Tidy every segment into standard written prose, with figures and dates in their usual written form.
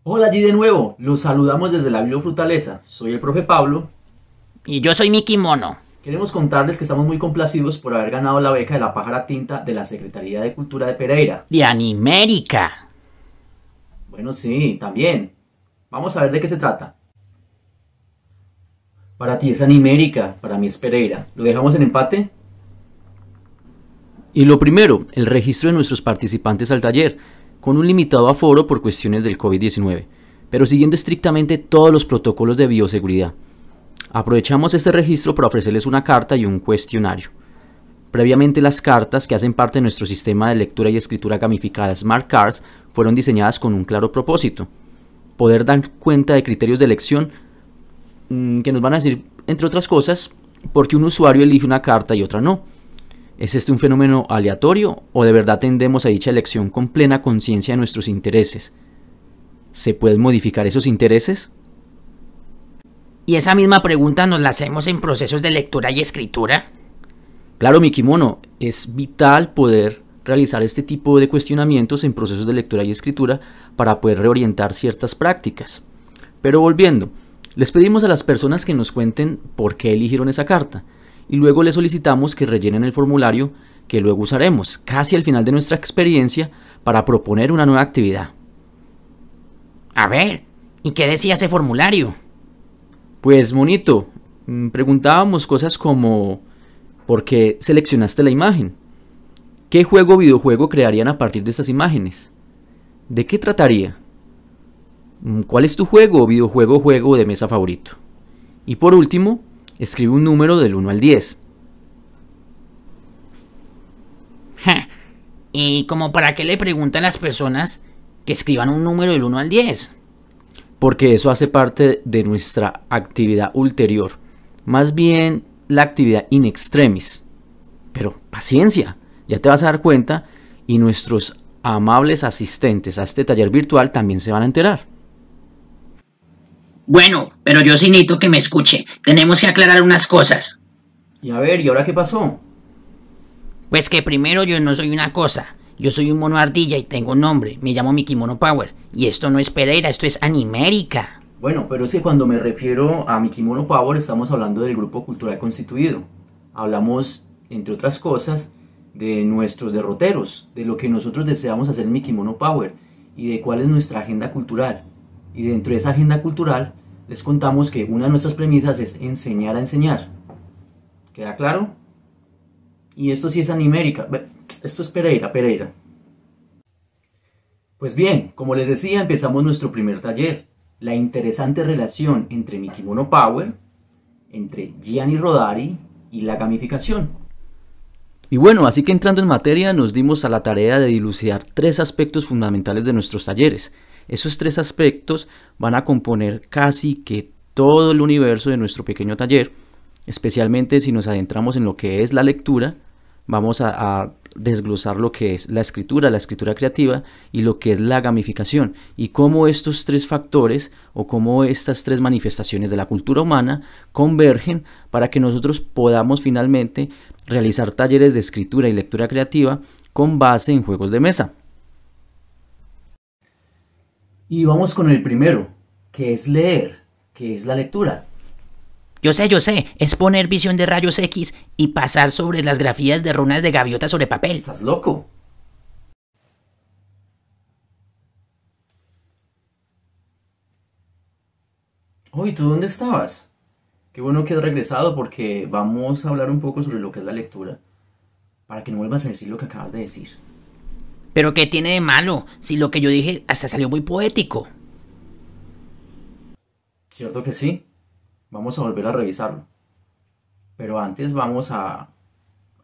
Hola allí de nuevo, los saludamos desde la Bibliofrutaleza. Soy el profe Pablo. Y yo soy Mickey Mono. Queremos contarles que estamos muy complacidos por haber ganado la beca de la pájara tinta de la Secretaría de Cultura de Pereira. De Animérica. Bueno, sí, también. Vamos a ver de qué se trata. Para ti es Animérica, para mí es Pereira. ¿Lo dejamos en empate? Y lo primero, el registro de nuestros participantes al taller, con un limitado aforo por cuestiones del COVID-19, pero siguiendo estrictamente todos los protocolos de bioseguridad. Aprovechamos este registro para ofrecerles una carta y un cuestionario. Previamente las cartas, que hacen parte de nuestro sistema de lectura y escritura gamificada Smart Cards, fueron diseñadas con un claro propósito: poder dar cuenta de criterios de elección que nos van a decir, entre otras cosas, por qué un usuario elige una carta y otra no. ¿Es este un fenómeno aleatorio o de verdad tendemos a dicha elección con plena conciencia de nuestros intereses? ¿Se pueden modificar esos intereses? ¿Y esa misma pregunta nos la hacemos en procesos de lectura y escritura? Claro, mi kimono, es vital poder realizar este tipo de cuestionamientos en procesos de lectura y escritura para poder reorientar ciertas prácticas. Pero volviendo, les pedimos a las personas que nos cuenten por qué eligieron esa carta y luego les solicitamos que rellenen el formulario que luego usaremos casi al final de nuestra experiencia para proponer una nueva actividad. A ver, ¿y qué decía ese formulario? Pues monito, preguntábamos cosas como ¿por qué seleccionaste la imagen? ¿Qué juego o videojuego crearían a partir de estas imágenes? ¿De qué trataría? ¿Cuál es tu juego o videojuego o juego de mesa favorito? Y por último, escribe un número del 1 al 10. Ja, ¿y como para qué le preguntan a las personas que escriban un número del 1 al 10? Porque eso hace parte de nuestra actividad ulterior, más bien la actividad in extremis. Pero paciencia, ya te vas a dar cuenta y nuestros amables asistentes a este taller virtual también se van a enterar. Bueno, pero yo sí necesito que me escuche. Tenemos que aclarar unas cosas. Y a ver, ¿y ahora qué pasó? Pues que primero yo no soy una cosa. Yo soy un mono ardilla y tengo un nombre. Me llamo Mickey Mono Power. Y esto no es Pereira, esto es Animérica. Bueno, pero es que cuando me refiero a mi Kimono Power estamos hablando del grupo cultural constituido. Hablamos, entre otras cosas, de nuestros derroteros, de lo que nosotros deseamos hacer en mi Kimono Power y de cuál es nuestra agenda cultural. Y dentro de esa agenda cultural les contamos que una de nuestras premisas es enseñar a enseñar. ¿Queda claro? Y esto sí es Animérica. Esto es Pereira. Pues bien, como les decía, empezamos nuestro primer taller. La interesante relación entre mi Kimono Power, entre Gianni Rodari y la gamificación. Y bueno, así que entrando en materia, nos dimos a la tarea de dilucidar 3 aspectos fundamentales de nuestros talleres. Esos 3 aspectos van a componer casi que todo el universo de nuestro pequeño taller, especialmente si nos adentramos en lo que es la lectura. Vamos a desglosar lo que es la escritura creativa y lo que es la gamificación y cómo estos 3 factores o cómo estas 3 manifestaciones de la cultura humana convergen para que nosotros podamos finalmente realizar talleres de escritura y lectura creativa con base en juegos de mesa. Y vamos con el primero, que es leer, que es la lectura. Yo sé, es poner visión de rayos X y pasar sobre las grafías de runas de gaviota sobre papel. ¿Estás loco? Oh, ¿y tú dónde estabas? Qué bueno que has regresado porque vamos a hablar un poco sobre lo que es la lectura, para que no vuelvas a decir lo que acabas de decir. Pero ¿qué tiene de malo? Si lo que yo dije hasta salió muy poético. ¿Cierto que sí? Vamos a volver a revisarlo. Pero antes vamos a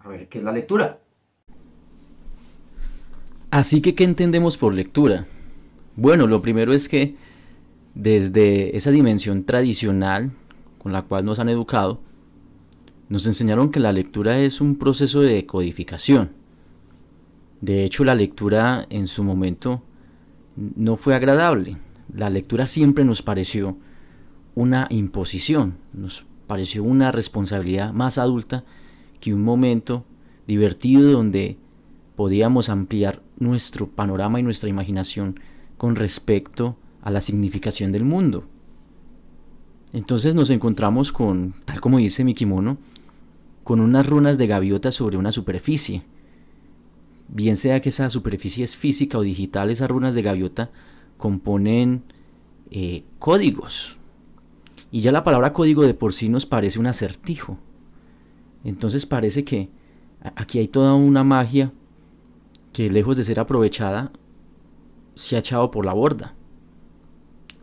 ver qué es la lectura. Así que, ¿qué entendemos por lectura? Bueno, lo primero es que desde esa dimensión tradicional con la cual nos han educado, nos enseñaron que la lectura es un proceso de codificación. De hecho, la lectura en su momento no fue agradable. La lectura siempre nos pareció una imposición, nos pareció una responsabilidad más adulta que un momento divertido donde podíamos ampliar nuestro panorama y nuestra imaginación con respecto a la significación del mundo. Entonces nos encontramos con, tal como dice mi kimono, con unas runas de gaviota sobre una superficie. Bien sea que esa superficie es física o digital, esas runas de gaviota componen códigos. Y ya la palabra código de por sí nos parece un acertijo. Entonces parece que aquí hay toda una magia que, lejos de ser aprovechada, se ha echado por la borda.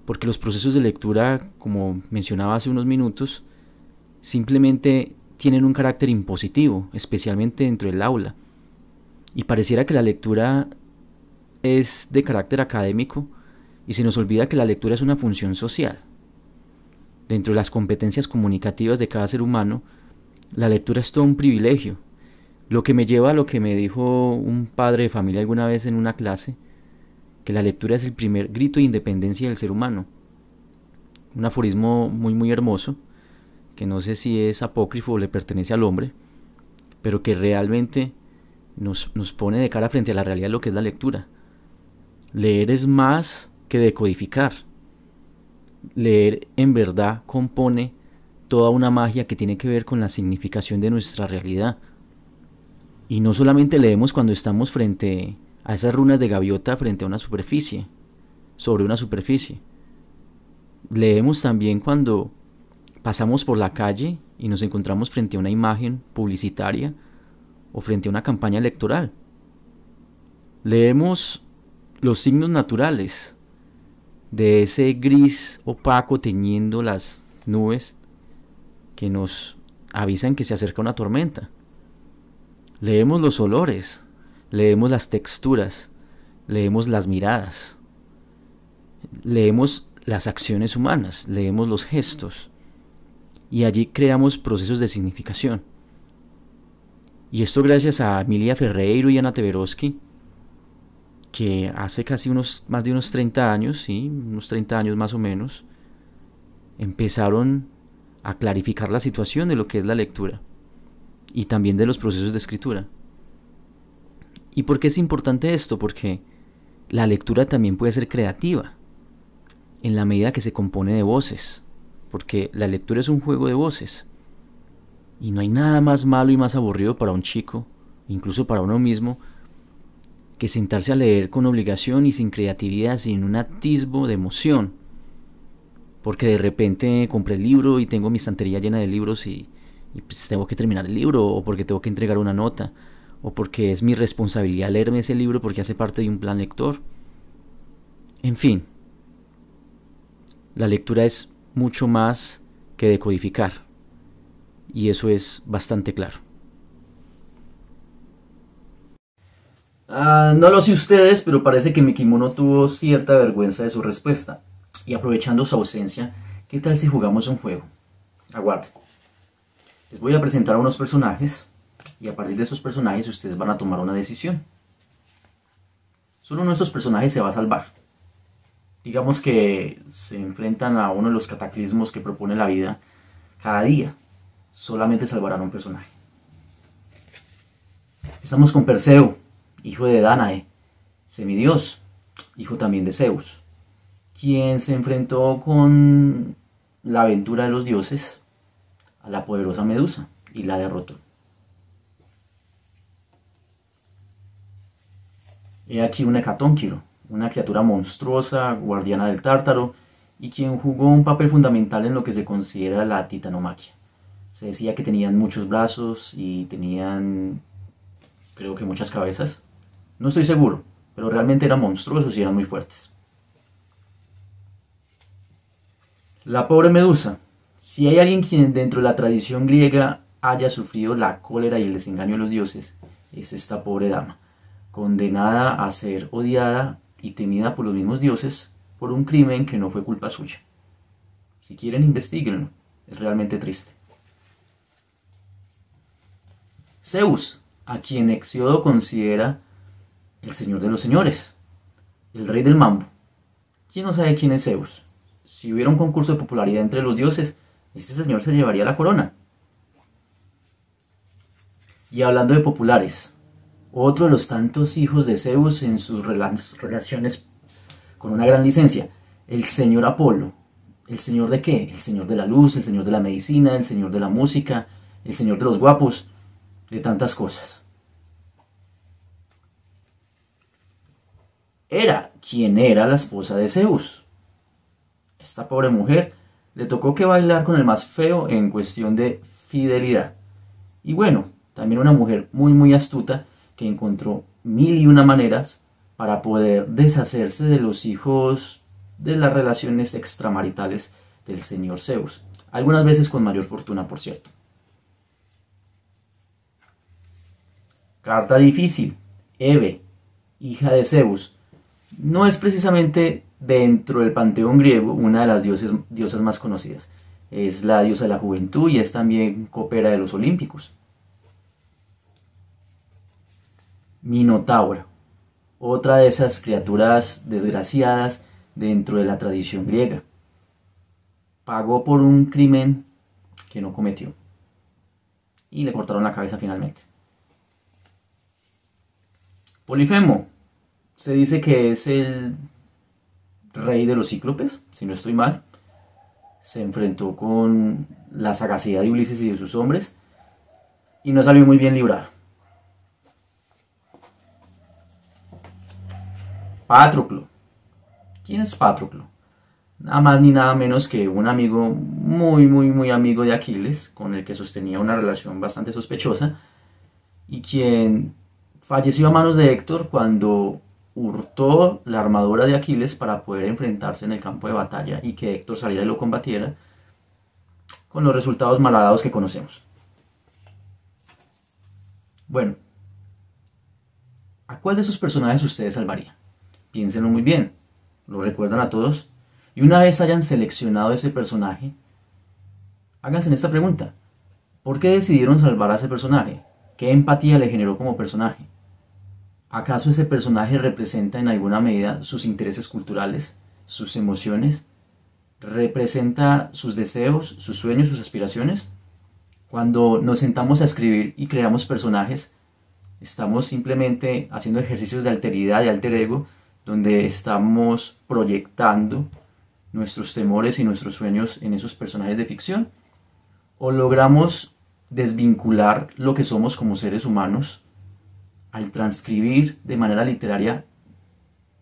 Porque los procesos de lectura, como mencionaba hace unos minutos, simplemente tienen un carácter impositivo, especialmente dentro del aula. Y pareciera que la lectura es de carácter académico y se nos olvida que la lectura es una función social. Dentro de las competencias comunicativas de cada ser humano, la lectura es todo un privilegio. Lo que me lleva a lo que me dijo un padre de familia alguna vez en una clase, que la lectura es el primer grito de independencia del ser humano. Un aforismo muy hermoso, que no sé si es apócrifo o le pertenece al hombre, pero que realmente nos pone de cara frente a la realidad lo que es la lectura. Leer es más que decodificar. Leer en verdad compone toda una magia que tiene que ver con la significación de nuestra realidad. Y no solamente leemos cuando estamos frente a esas runas de gaviota frente a una superficie, sobre una superficie. Leemos también cuando pasamos por la calle y nos encontramos frente a una imagen publicitaria o frente a una campaña electoral. Leemos los signos naturales de ese gris opaco teñiendo las nubes que nos avisan que se acerca una tormenta. Leemos los olores, leemos las texturas, leemos las miradas, leemos las acciones humanas, leemos los gestos, y allí creamos procesos de significación. Y esto gracias a Emilia Ferreiro y Ana Teberoski, que hace casi más de unos 30 años, ¿sí? Unos 30 años más o menos, empezaron a clarificar la situación de lo que es la lectura y también de los procesos de escritura. ¿Y por qué es importante esto? Porque la lectura también puede ser creativa en la medida que se compone de voces, porque la lectura es un juego de voces y no hay nada más malo y más aburrido para un chico, incluso para uno mismo, que sentarse a leer con obligación y sin creatividad, sin un atisbo de emoción, porque de repente compré el libro y tengo mi estantería llena de libros y pues tengo que terminar el libro, o porque tengo que entregar una nota, o porque es mi responsabilidad leerme ese libro porque hace parte de un plan lector. En fin, la lectura es mucho más que decodificar, y eso es bastante claro. No lo sé ustedes, pero parece que mi kimono tuvo cierta vergüenza de su respuesta. Y aprovechando su ausencia, ¿qué tal si jugamos un juego? Aguarden. Les voy a presentar a unos personajes, y a partir de esos personajes ustedes van a tomar una decisión. Solo uno de esos personajes se va a salvar. Digamos que se enfrentan a uno de los cataclismos que propone la vida cada día. Solamente salvarán a un personaje. Empezamos con Perseo, hijo de Dánae, semidios, hijo también de Zeus, quien se enfrentó con la aventura de los dioses a la poderosa Medusa y la derrotó. He aquí un Hecatónquiro, una criatura monstruosa, guardiana del Tártaro, y quien jugó un papel fundamental en lo que se considera la titanomaquia. Se decía que tenían muchos brazos y tenían, creo que muchas cabezas. No estoy seguro, pero realmente eran monstruosos y eran muy fuertes. La pobre Medusa. Si hay alguien quien dentro de la tradición griega haya sufrido la cólera y el desengaño de los dioses, es esta pobre dama, condenada a ser odiada y temida por los mismos dioses por un crimen que no fue culpa suya. Si quieren, investíguenlo. Es realmente triste. Zeus, a quien Hesíodo considera el señor de los señores, el rey del mambo. ¿Quién no sabe quién es Zeus? Si hubiera un concurso de popularidad entre los dioses, este señor se llevaría la corona. Y hablando de populares, otro de los tantos hijos de Zeus en sus relaciones con una gran licencia, El señor Apolo. ¿El señor de qué? El señor de la luz, el señor de la medicina, el señor de la música, el señor de los guapos, de tantas cosas. Era quien era la esposa de Zeus. Esta pobre mujer le tocó que bailar con el más feo en cuestión de fidelidad. Y bueno, también una mujer muy astuta que encontró mil y una maneras para poder deshacerse de los hijos de las relaciones extramaritales del señor Zeus, algunas veces con mayor fortuna, por cierto. Carta difícil. Hebe, hija de Zeus, no es precisamente dentro del panteón griego una de las diosas más conocidas. Es la diosa de la juventud y es también copera de los olímpicos. Minotauro, otra de esas criaturas desgraciadas dentro de la tradición griega. Pagó por un crimen que no cometió y le cortaron la cabeza finalmente. Polifemo, se dice que es el rey de los cíclopes, si no estoy mal. Se enfrentó con la sagacidad de Ulises y de sus hombres y no salió muy bien librado. Patroclo. ¿Quién es Patroclo? Nada más ni nada menos que un amigo muy amigo de Aquiles, con el que sostenía una relación bastante sospechosa, y quien falleció a manos de Héctor cuando hurtó la armadura de Aquiles para poder enfrentarse en el campo de batalla y que Héctor saliera y lo combatiera, con los resultados malhadados que conocemos. Bueno, ¿a cuál de esos personajes ustedes salvarían? Piénsenlo muy bien, lo recuerdan a todos, y una vez hayan seleccionado ese personaje, háganse esta pregunta: ¿por qué decidieron salvar a ese personaje? ¿Qué empatía le generó como personaje? ¿Acaso ese personaje representa en alguna medida sus intereses culturales, sus emociones? ¿Representa sus deseos, sus sueños, sus aspiraciones? Cuando nos sentamos a escribir y creamos personajes, estamos simplemente haciendo ejercicios de alteridad, de alter ego, donde estamos proyectando nuestros temores y nuestros sueños en esos personajes de ficción, o logramos desvincular lo que somos como seres humanos al transcribir de manera literaria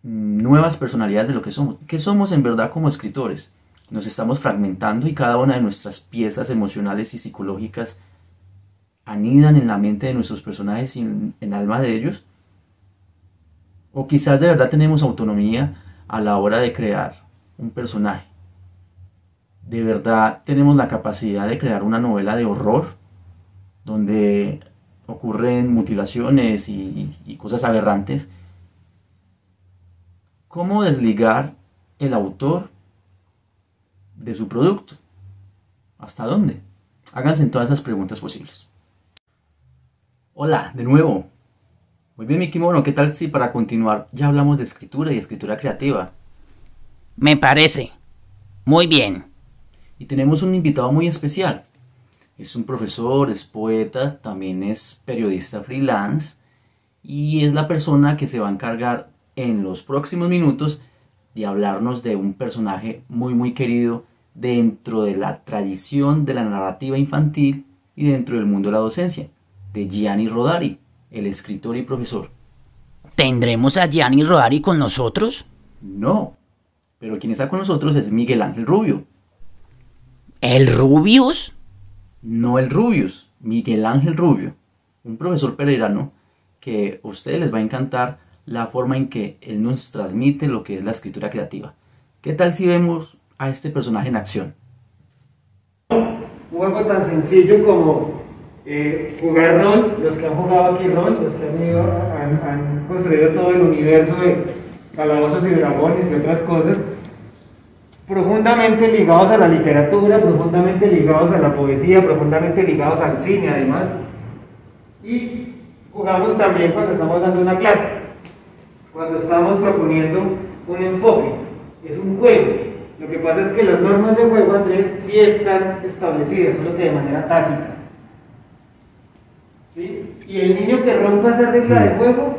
nuevas personalidades de lo que somos. ¿Qué somos en verdad como escritores? Nos estamos fragmentando y cada una de nuestras piezas emocionales y psicológicas anidan en la mente de nuestros personajes y en el alma de ellos. O quizás de verdad tenemos autonomía a la hora de crear un personaje. De verdad tenemos la capacidad de crear una novela de horror donde ocurren mutilaciones y cosas aberrantes. ¿Cómo desligar el autor de su producto? ¿Hasta dónde? Háganse todas esas preguntas posibles. Hola, de nuevo. Muy bien, mi kimono, ¿qué tal si para continuar ya hablamos de escritura y escritura creativa? Me parece. Muy bien. Y tenemos un invitado muy especial. Es un profesor, es poeta, también es periodista freelance y es la persona que se va a encargar en los próximos minutos de hablarnos de un personaje muy querido dentro de la tradición de la narrativa infantil y dentro del mundo de la docencia, de Gianni Rodari, el escritor y profesor. ¿Tendremos a Gianni Rodari con nosotros? No, pero quien está con nosotros es Miguel Ángel Rubio. ¿El Rubius? No el Rubius, Miguel Ángel Rubio, un profesor pereirano que a ustedes les va a encantar la forma en que él nos transmite lo que es la escritura creativa. ¿Qué tal si vemos a este personaje en acción? Un juego tan sencillo como jugar rol, los que han jugado aquí rol, los que han construido todo el universo de calabozos y dragones y otras cosas, profundamente ligados a la literatura, profundamente ligados a la poesía, profundamente ligados al cine además, y jugamos también cuando estamos dando una clase, cuando estamos proponiendo un enfoque, es un juego. Lo que pasa es que las normas de juego, Andrés, sí están establecidas, solo que de manera tácita, ¿sí? Y el niño que rompa esa regla de juego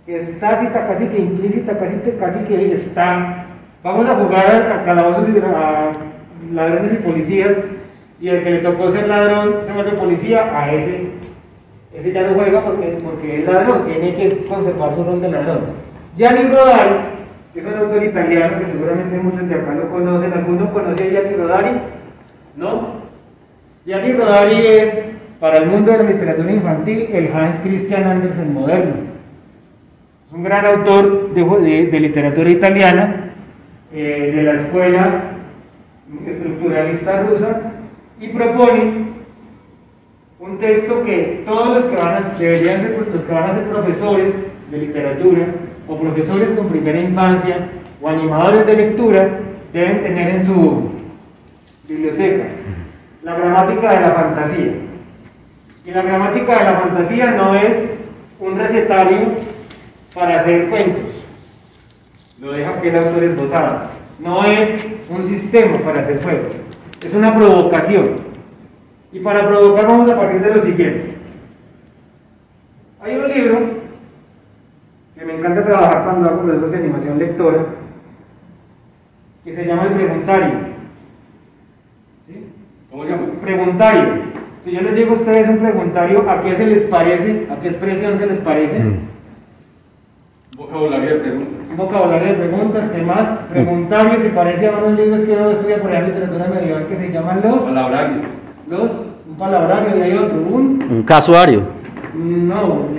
es tácita, casi que implícita, casi que está Vamos a jugar a calabozos a ladrones y policías, y el que le tocó ser ladrón se vuelve policía, a ese ya no juega porque es ladrón, tiene que conservar su rol de ladrón. Gianni Rodari, que es un autor italiano que seguramente muchos de acá lo conocen. ¿Alguno conoce a Gianni Rodari? ¿No? Gianni Rodari es, para el mundo de la literatura infantil, el Hans Christian Andersen moderno. Es un gran autor de literatura italiana, de la escuela estructuralista rusa, y propone un texto que todos los que deberían ser los que van a ser profesores de literatura, o profesores con primera infancia, o animadores de lectura, deben tener en su biblioteca: la gramática de la fantasía. Y la gramática de la fantasía no es un recetario para hacer cuentos, lo deja aquí el autor esbozado, no es un sistema para hacer juegos, es una provocación. Y para provocar vamos a partir de lo siguiente. Hay un libro que me encanta trabajar cuando hago procesos de animación lectora, que se llama el preguntario. ¿Sí? ¿Cómo se llama? Preguntario. Si yo les digo a ustedes un preguntario, ¿a qué se les parece? ¿A qué expresión se les parece? Vocabulario de preguntas. Un vocabulario de preguntas. ¿Qué más? Preguntario se parece a unos libros que uno estudia por ahí en literatura medieval que se llaman Palabrarios. un palabrario, y hay otro, Un casuario. no,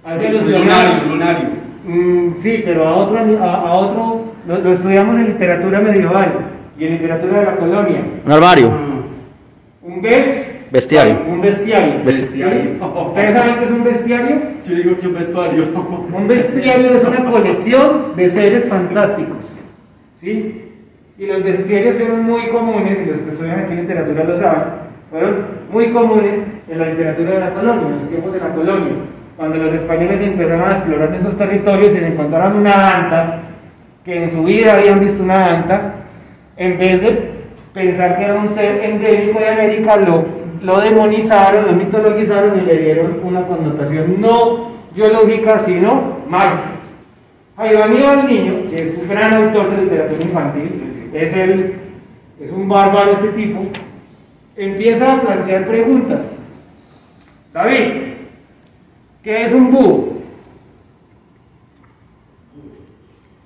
hace alusión Lunario. sí, pero a otro lo estudiamos en literatura medieval y en literatura de la colonia. Un armario. Un Bestiario. Un bestiario. Bestiario. ¿Ustedes saben qué es un bestiario? Yo digo que un vestuario. Un bestiario es una colección de seres fantásticos, ¿sí? Y los bestiarios fueron muy comunes, y los que estudian aquí literatura lo saben, fueron muy comunes en la literatura de la colonia, en los tiempos de la colonia, cuando los españoles empezaron a explorar esos territorios y se encontraron una anta, que en su vida habían visto una anta, en vez de pensar que era un ser endémico de América, lo demonizaron, lo mitologizaron y le dieron una connotación no biológica, sino mágica. Jairo Aníbal Niño, que es un gran autor de literatura infantil, es un bárbaro este tipo, empieza a plantear preguntas. David, ¿qué es un búho?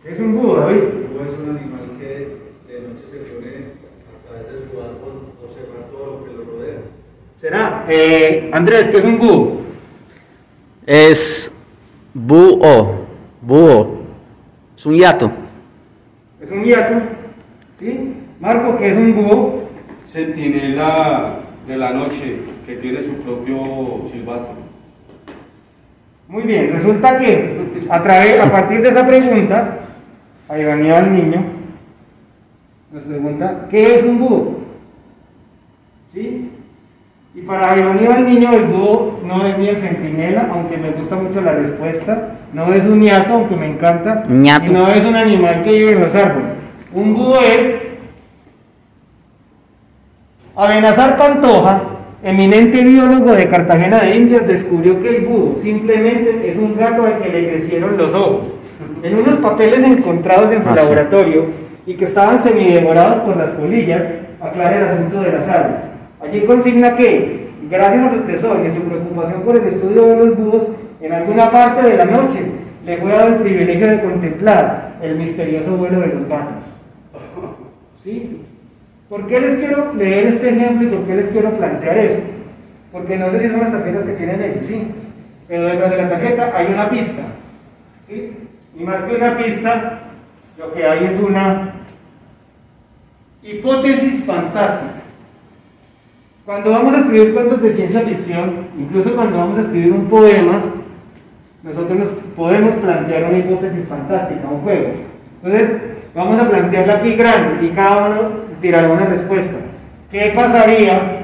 ¿Qué es un búho, David? El búho es un animal que de noche se pone a través de su árbol a observar todo lo que lo rodea. ¿Será? Andrés, ¿qué es un búho? Es búho. Es un hiato. Es un hiato, ¿sí? Marco, ¿qué es un búho? Centinela de la noche, que tiene su propio silbato. Muy bien, resulta que a partir de esa pregunta, Aníbal Niño nos pregunta, ¿qué es un búho? ¿Sí? Y para Aníbal Niño el búho no es ni el centinela, aunque me gusta mucho la respuesta, no es un ñato, aunque me encanta, ñato. Y no es un animal que vive en los árboles. Un búho es Abenazar Pantoja, eminente biólogo de Cartagena de Indias, descubrió que el búho simplemente es un gato al que le crecieron los ojos. En unos papeles encontrados en su laboratorio y que estaban semidevorados por las polillas, aclara el asunto de las aves. Allí consigna que, gracias a su tesón y a su preocupación por el estudio de los búhos, en alguna parte de la noche le fue dado el privilegio de contemplar el misterioso vuelo de los gatos. ¿Sí? ¿Por qué les quiero leer este ejemplo y por qué les quiero plantear eso? Porque no sé si son las tarjetas que tienen ellos, ¿sí? Pero detrás de la tarjeta hay una pista, ¿sí? Y más que una pista, lo que hay es una hipótesis fantástica. Cuando vamos a escribir cuentos de ciencia ficción, incluso cuando vamos a escribir un poema, nosotros nos podemos plantear una hipótesis fantástica, un juego. Entonces, vamos a plantearla aquí grande y cada uno tirará una respuesta. ¿Qué pasaría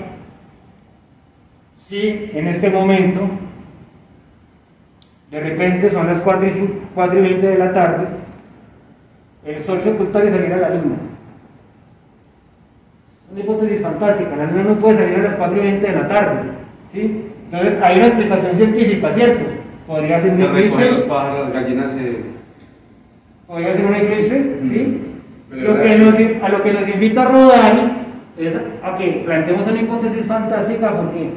si en este momento, de repente son las 4:20 de la tarde, el sol se ocultara y saliera la luna? Una hipótesis fantástica, la luna no puede salir a las 4:20 de la tarde, ¿sí? Entonces hay una explicación científica, ¿cierto? Podría ser un eclipse. Los pájaros, las gallinas Podría ser un eclipse, ¿sí? A lo que nos invita Rodari es a que planteemos una hipótesis fantástica, porque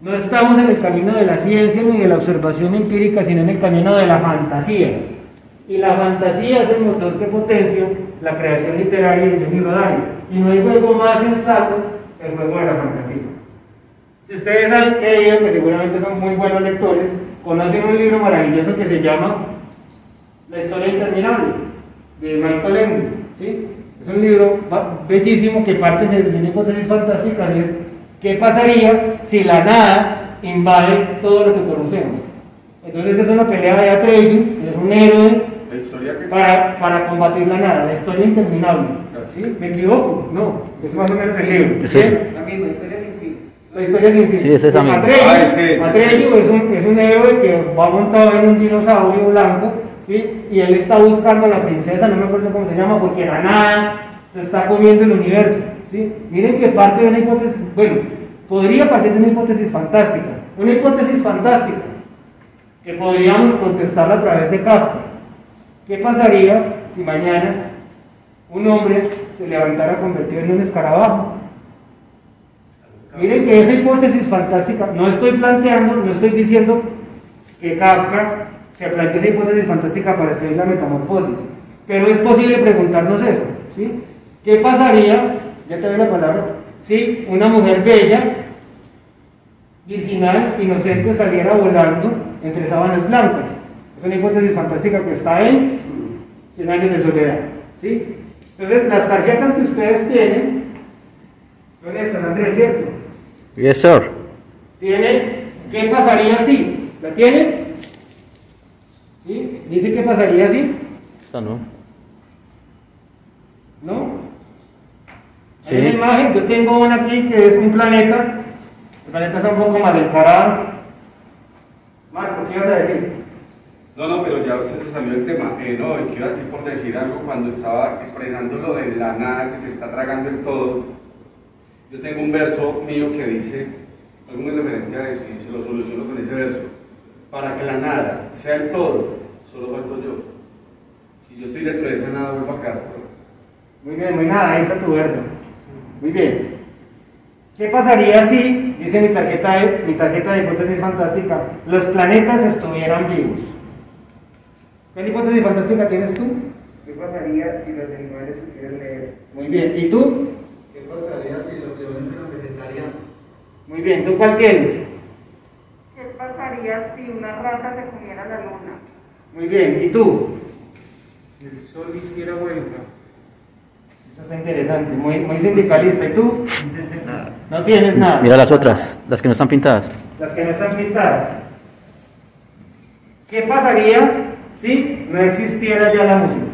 no estamos en el camino de la ciencia ni de la observación empírica, sino en el camino de la fantasía. Y la fantasía es el motor que potencia la creación literaria de Gianni Rodari. Y no hay juego más sensato que el juego de la fantasía. Si ustedes han leído, que seguramente son muy buenos lectores, conocen un libro maravilloso que se llama La historia interminable, de Michael Ende, ¿sí? Es un libro bellísimo que parte de una hipótesis fantástica, es ¿qué pasaría si la nada invade todo lo que conocemos? Entonces es una pelea de Atreyu, es un héroe para combatir la nada, la historia interminable. ¿Sí? ¿Me equivoco? No, es más o menos el libro. ¿Es eso? La misma, historia sin fin. La historia sin fin. Sí, es esa misma. Atreyu es un héroe que va montado en un dinosaurio blanco, ¿sí? Y él está buscando a la princesa, no me acuerdo cómo se llama, porque la nada se está comiendo el universo, ¿sí? Miren que parte de una hipótesis, bueno, podría partir de una hipótesis fantástica que podríamos contestarla a través de Kafka. ¿Qué pasaría si mañana un hombre se levantara convertido en un escarabajo? Miren que esa hipótesis fantástica, no estoy diciendo que Kafka se plantea esa hipótesis fantástica para escribir la Metamorfosis, pero es posible preguntarnos eso, ¿sí? ¿Qué pasaría, ya te doy la palabra, si una mujer bella, virginal, inocente, saliera volando entre sábanas blancas? Es una hipótesis fantástica que está en 100 años de soledad, ¿sí? Entonces, las tarjetas que ustedes tienen son estas, Andrés, ¿cierto? Yes, sir. ¿Qué pasaría si? ¿La tienen? ¿Sí? Dice qué pasaría si. Esta no. ¿No? Sí. Hay una imagen, yo tengo una aquí que es un planeta. El planeta está un poco mal encarado. Marco, ¿qué ibas a decir? No, pero ya usted se salió del tema. No, quiero decir por decir algo cuando estaba expresando lo de la nada que se está tragando el todo. Yo tengo un verso mío que dice, algo muy referente a eso, y se lo soluciono con ese verso. Para que la nada sea el todo, solo falto yo. Si yo estoy dentro de esa nada, vuelvo acá. Muy bien, muy nada, ahí está tu verso. Muy bien. ¿Qué pasaría si, dice mi tarjeta de hipótesis fantástica, los planetas estuvieran vivos? ¿Qué hipótesis fantástica tienes tú? ¿Qué pasaría si los animales supieran leer? Muy bien. ¿Y tú? ¿Qué pasaría si los leones fueran vegetarianos? Muy bien. ¿Tú cuál tienes? ¿Qué pasaría si una rata se comiera la luna? Muy bien. ¿Y tú? Si el sol hiciera vuelta. Eso está interesante. Muy sindicalista. ¿Y tú? No tienes nada. Mira las otras, las que no están pintadas. Las que no están pintadas. ¿Qué pasaría si no existiera ya la música?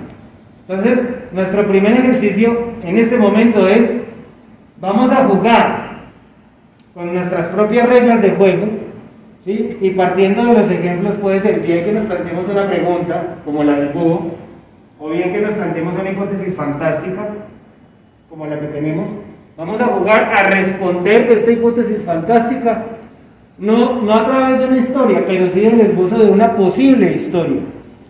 Entonces, nuestro primer ejercicio en este momento es, vamos a jugar con nuestras propias reglas de juego, ¿sí? Y partiendo de los ejemplos puede ser bien que nos planteemos una pregunta, como la del búho, o bien que nos planteemos una hipótesis fantástica, como la que tenemos. Vamos a jugar a responder esta hipótesis fantástica, no a través de una historia, pero sí del esbozo de una posible historia.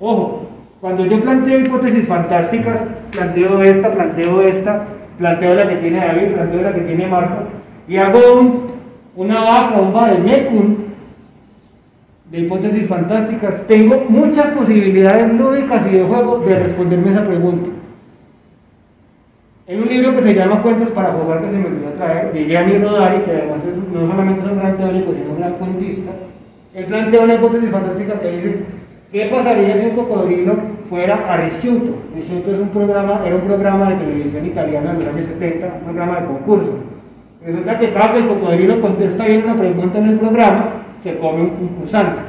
Ojo, cuando yo planteo hipótesis fantásticas, planteo esta, planteo la que tiene David, planteo la que tiene Marco, y hago una vaca, de Mekun, de hipótesis fantásticas. Tengo muchas posibilidades lúdicas y de juego de responderme esa pregunta. En un libro que se llama Cuentos para jugar, que se me olvidó traer, de Gianni Rodari, que además no solamente es un gran teórico, sino un gran cuentista, él plantea una hipótesis fantástica que dice: ¿qué pasaría si un cocodrilo fuera Arrisciuto? Arrisciuto era un programa de televisión italiano en los años 70, un programa de concurso. Resulta que cada que el cocodrilo contesta bien una pregunta en el programa, se come un concursante.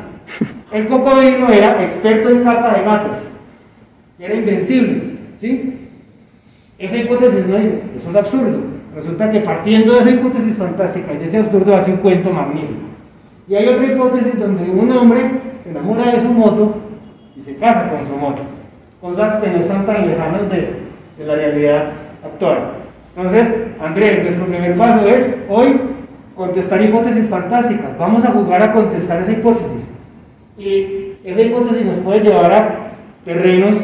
El cocodrilo era experto en capa de gatos, era invencible, ¿sí? Esa hipótesis no dice, eso es absurdo. Resulta que partiendo de esa hipótesis fantástica y de ese absurdo hace un cuento magnífico. Y hay otra hipótesis donde un hombre se enamora de su moto y se casa con su moto. Cosas que no están tan lejanas de la realidad actual. Entonces, Andrés, nuestro primer paso es hoy contestar hipótesis fantásticas. Vamos a jugar a contestar esa hipótesis. Y esa hipótesis nos puede llevar a terrenos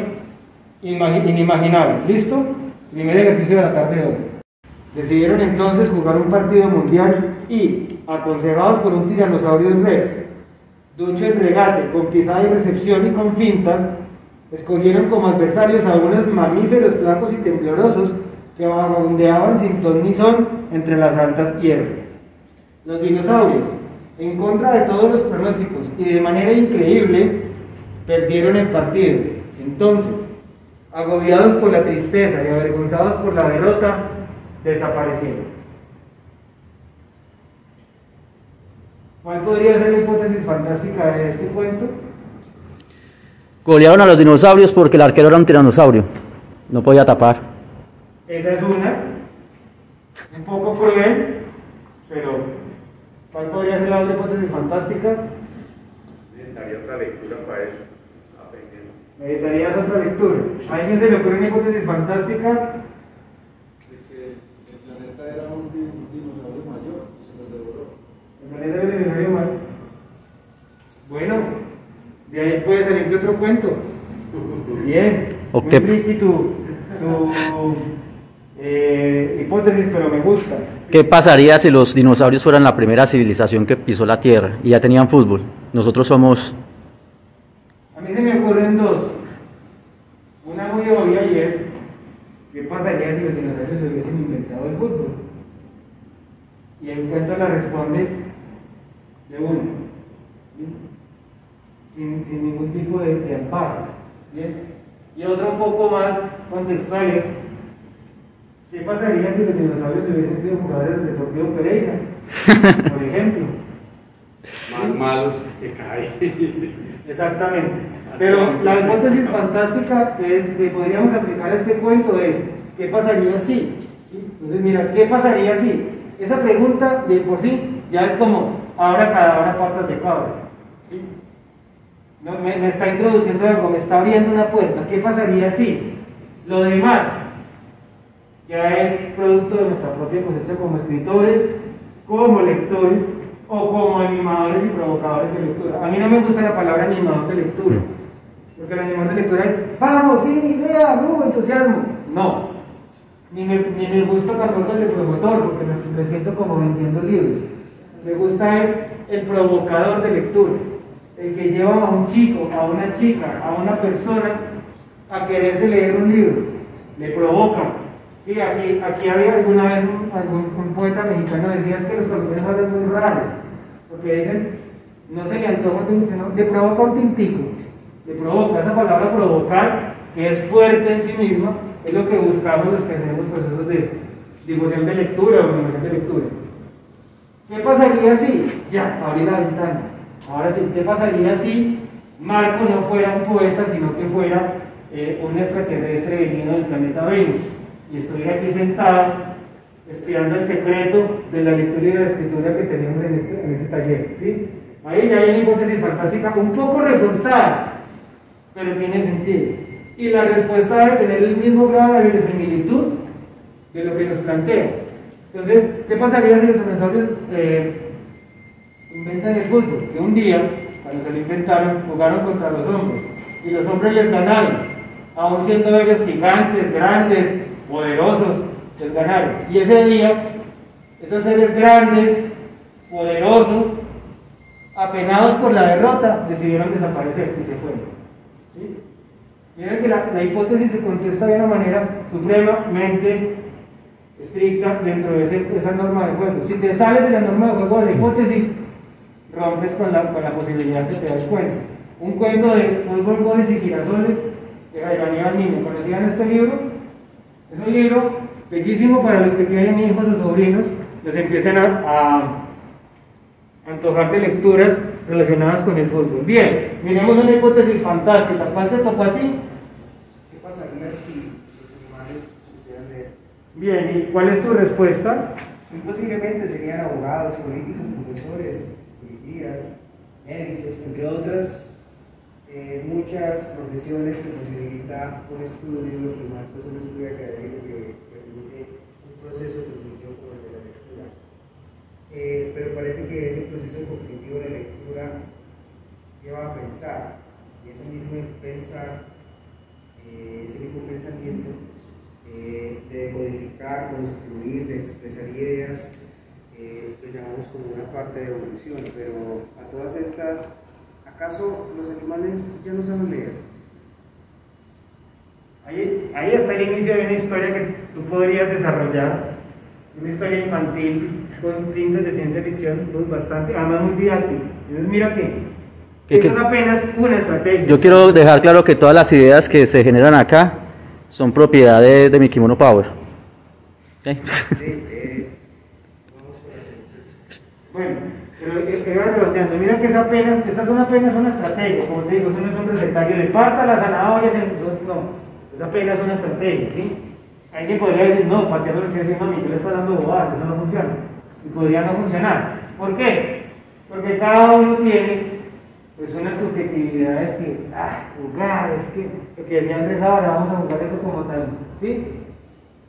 inimaginable. ¿Listo? Primer ejercicio de la tarde de hoy. Decidieron entonces jugar un partido mundial y, aconsejados por un Tyrannosaurus Rex, ducho en regate, con pisada y recepción y con finta, escogieron como adversarios a unos mamíferos flacos y temblorosos que vagabundeaban sin ton ni son entre las altas hierbas. Los dinosaurios, en contra de todos los pronósticos y de manera increíble, perdieron el partido. Entonces, agobiados por la tristeza y avergonzados por la derrota, desaparecieron. ¿Cuál podría ser la hipótesis fantástica de este cuento? Golearon a los dinosaurios porque el arquero era un tiranosaurio. No podía tapar. Esa es una. Un poco cruel, pero ¿cuál podría ser la otra hipótesis fantástica? Necesitaría otra lectura para eso. Necesitarías otra lectura. ¿A alguien se le ocurre una hipótesis fantástica? De que el planeta era un dinosaurio mayor y se los devoró. El planeta era un dinosaurio mayor. Bueno, de ahí puede salir otro cuento. Bien. ¿O Muy qué? friki tu hipótesis, pero me gusta. ¿Qué pasaría si los dinosaurios fueran la primera civilización que pisó la Tierra y ya tenían fútbol? Nosotros somos... A mí se me ocurren dos. Una muy obvia y es, ¿qué pasaría si los dinosaurios hubiesen inventado el fútbol? Y el cuento la responde de uno, sin ningún tipo de amparo. ¿Bien? Y otra un poco más contextual es, ¿qué pasaría si los dinosaurios hubiesen sido jugadores del Deportivo Pereira? Por ejemplo. Más malos que caen. Exactamente. Pero la hipótesis fantástica que podríamos aplicar a este cuento es, ¿qué pasaría si? ¿Sí? Entonces, mira, ¿qué pasaría si? Esa pregunta de por sí ya es como, abra cadabra, patas de cabra. ¿Sí? No, me está introduciendo algo, me está abriendo una puerta. ¿Qué pasaría si? Lo demás ya es producto de nuestra propia cosecha como escritores, como lectores o como animadores y provocadores de lectura. A mí no me gusta la palabra animador de lectura, porque el animador de lectura es ¡vamos, sí, idea, entusiasmo! No, ni me gusta tampoco el de promotor, porque me siento como vendiendo libros. Me gusta es el provocador de lectura, el que lleva a un chico, a una chica, a una persona a quererse leer un libro, le provoca. Sí, aquí había alguna vez un poeta mexicano decía es que los colombianos hablan muy raro, porque dicen, no se le antoja un tintico, no, le provoca un tintico, le provoca, esa palabra provocar, que es fuerte en sí misma, es lo que buscamos los que hacemos procesos de difusión de lectura o promoción de lectura. ¿Qué pasaría si? Ya, abrí la ventana. Ahora sí, ¿qué pasaría si Marco no fuera un poeta, sino que fuera un extraterrestre venido del planeta Venus? Y estuviera aquí sentado estudiando el secreto de la lectura y la escritura que tenemos en este taller, ¿sí? Ahí ya hay una hipótesis fantástica un poco reforzada, pero tiene sentido. Y la respuesta debe tener el mismo grado de verosimilitud de lo que nos plantea. Entonces, ¿qué pasaría si los dinosaurios inventan el fútbol? Que un día, cuando se lo inventaron, jugaron contra los hombres y los hombres les ganaron, aún siendo ellos gigantes, grandes, poderosos, les ganaron. Y ese día, esos seres grandes, poderosos, apenados por la derrota, decidieron desaparecer y se fueron. ¿Sí? Miren que la hipótesis se contesta de una manera supremamente estricta dentro de esa norma de juego. Si te sales de la norma de juego de la hipótesis, rompes con la posibilidad que te das cuenta. Un cuento de fútbol, goles y girasoles de Jaime Aníbal Niño. ¿Conocían este libro? Es un libro bellísimo para los que tienen hijos o sobrinos, les empiecen a antojar de lecturas relacionadas con el fútbol. Bien, miremos una hipótesis fantástica. ¿Cuál te tocó a ti? ¿Qué pasaría si los animales supieran leer? Bien, ¿y cuál es tu respuesta? Muy posiblemente serían abogados, políticos, profesores, policías, médicos, entre otras muchas profesiones que posibilita un estudio que más personas estudia académico que permite un proceso cognitivo como el de la lectura. Pero parece que ese proceso cognitivo de la lectura lleva a pensar, y ese mismo pensar ese mismo pensamiento de modificar, construir, de expresar ideas, lo llamamos como una parte de evolución, pero a todas estas, ¿acaso los animales ya no saben leer? Ahí está el inicio de una historia que tú podrías desarrollar, una historia infantil con tintes de ciencia ficción, pues bastante, además muy didáctica. Entonces mira que es apenas una estrategia. Yo quiero dejar claro que todas las ideas que se generan acá son propiedad de mi Kimono Power. ¿Okay? Bueno, pero va redondeando. Mira que esta es apenas una estrategia, como te digo, eso no es un recetario de parta las zanahorias, no, es apenas una estrategia, ¿sí? Alguien podría decir, no, pateando lo que dice mami, que le está dando bobadas, eso no funciona. Y podría no funcionar. ¿Por qué? Porque cada uno tiene pues unas subjetividades que, jugar, es que lo que decía Andrés ahora, vamos a jugar eso como tal, ¿sí?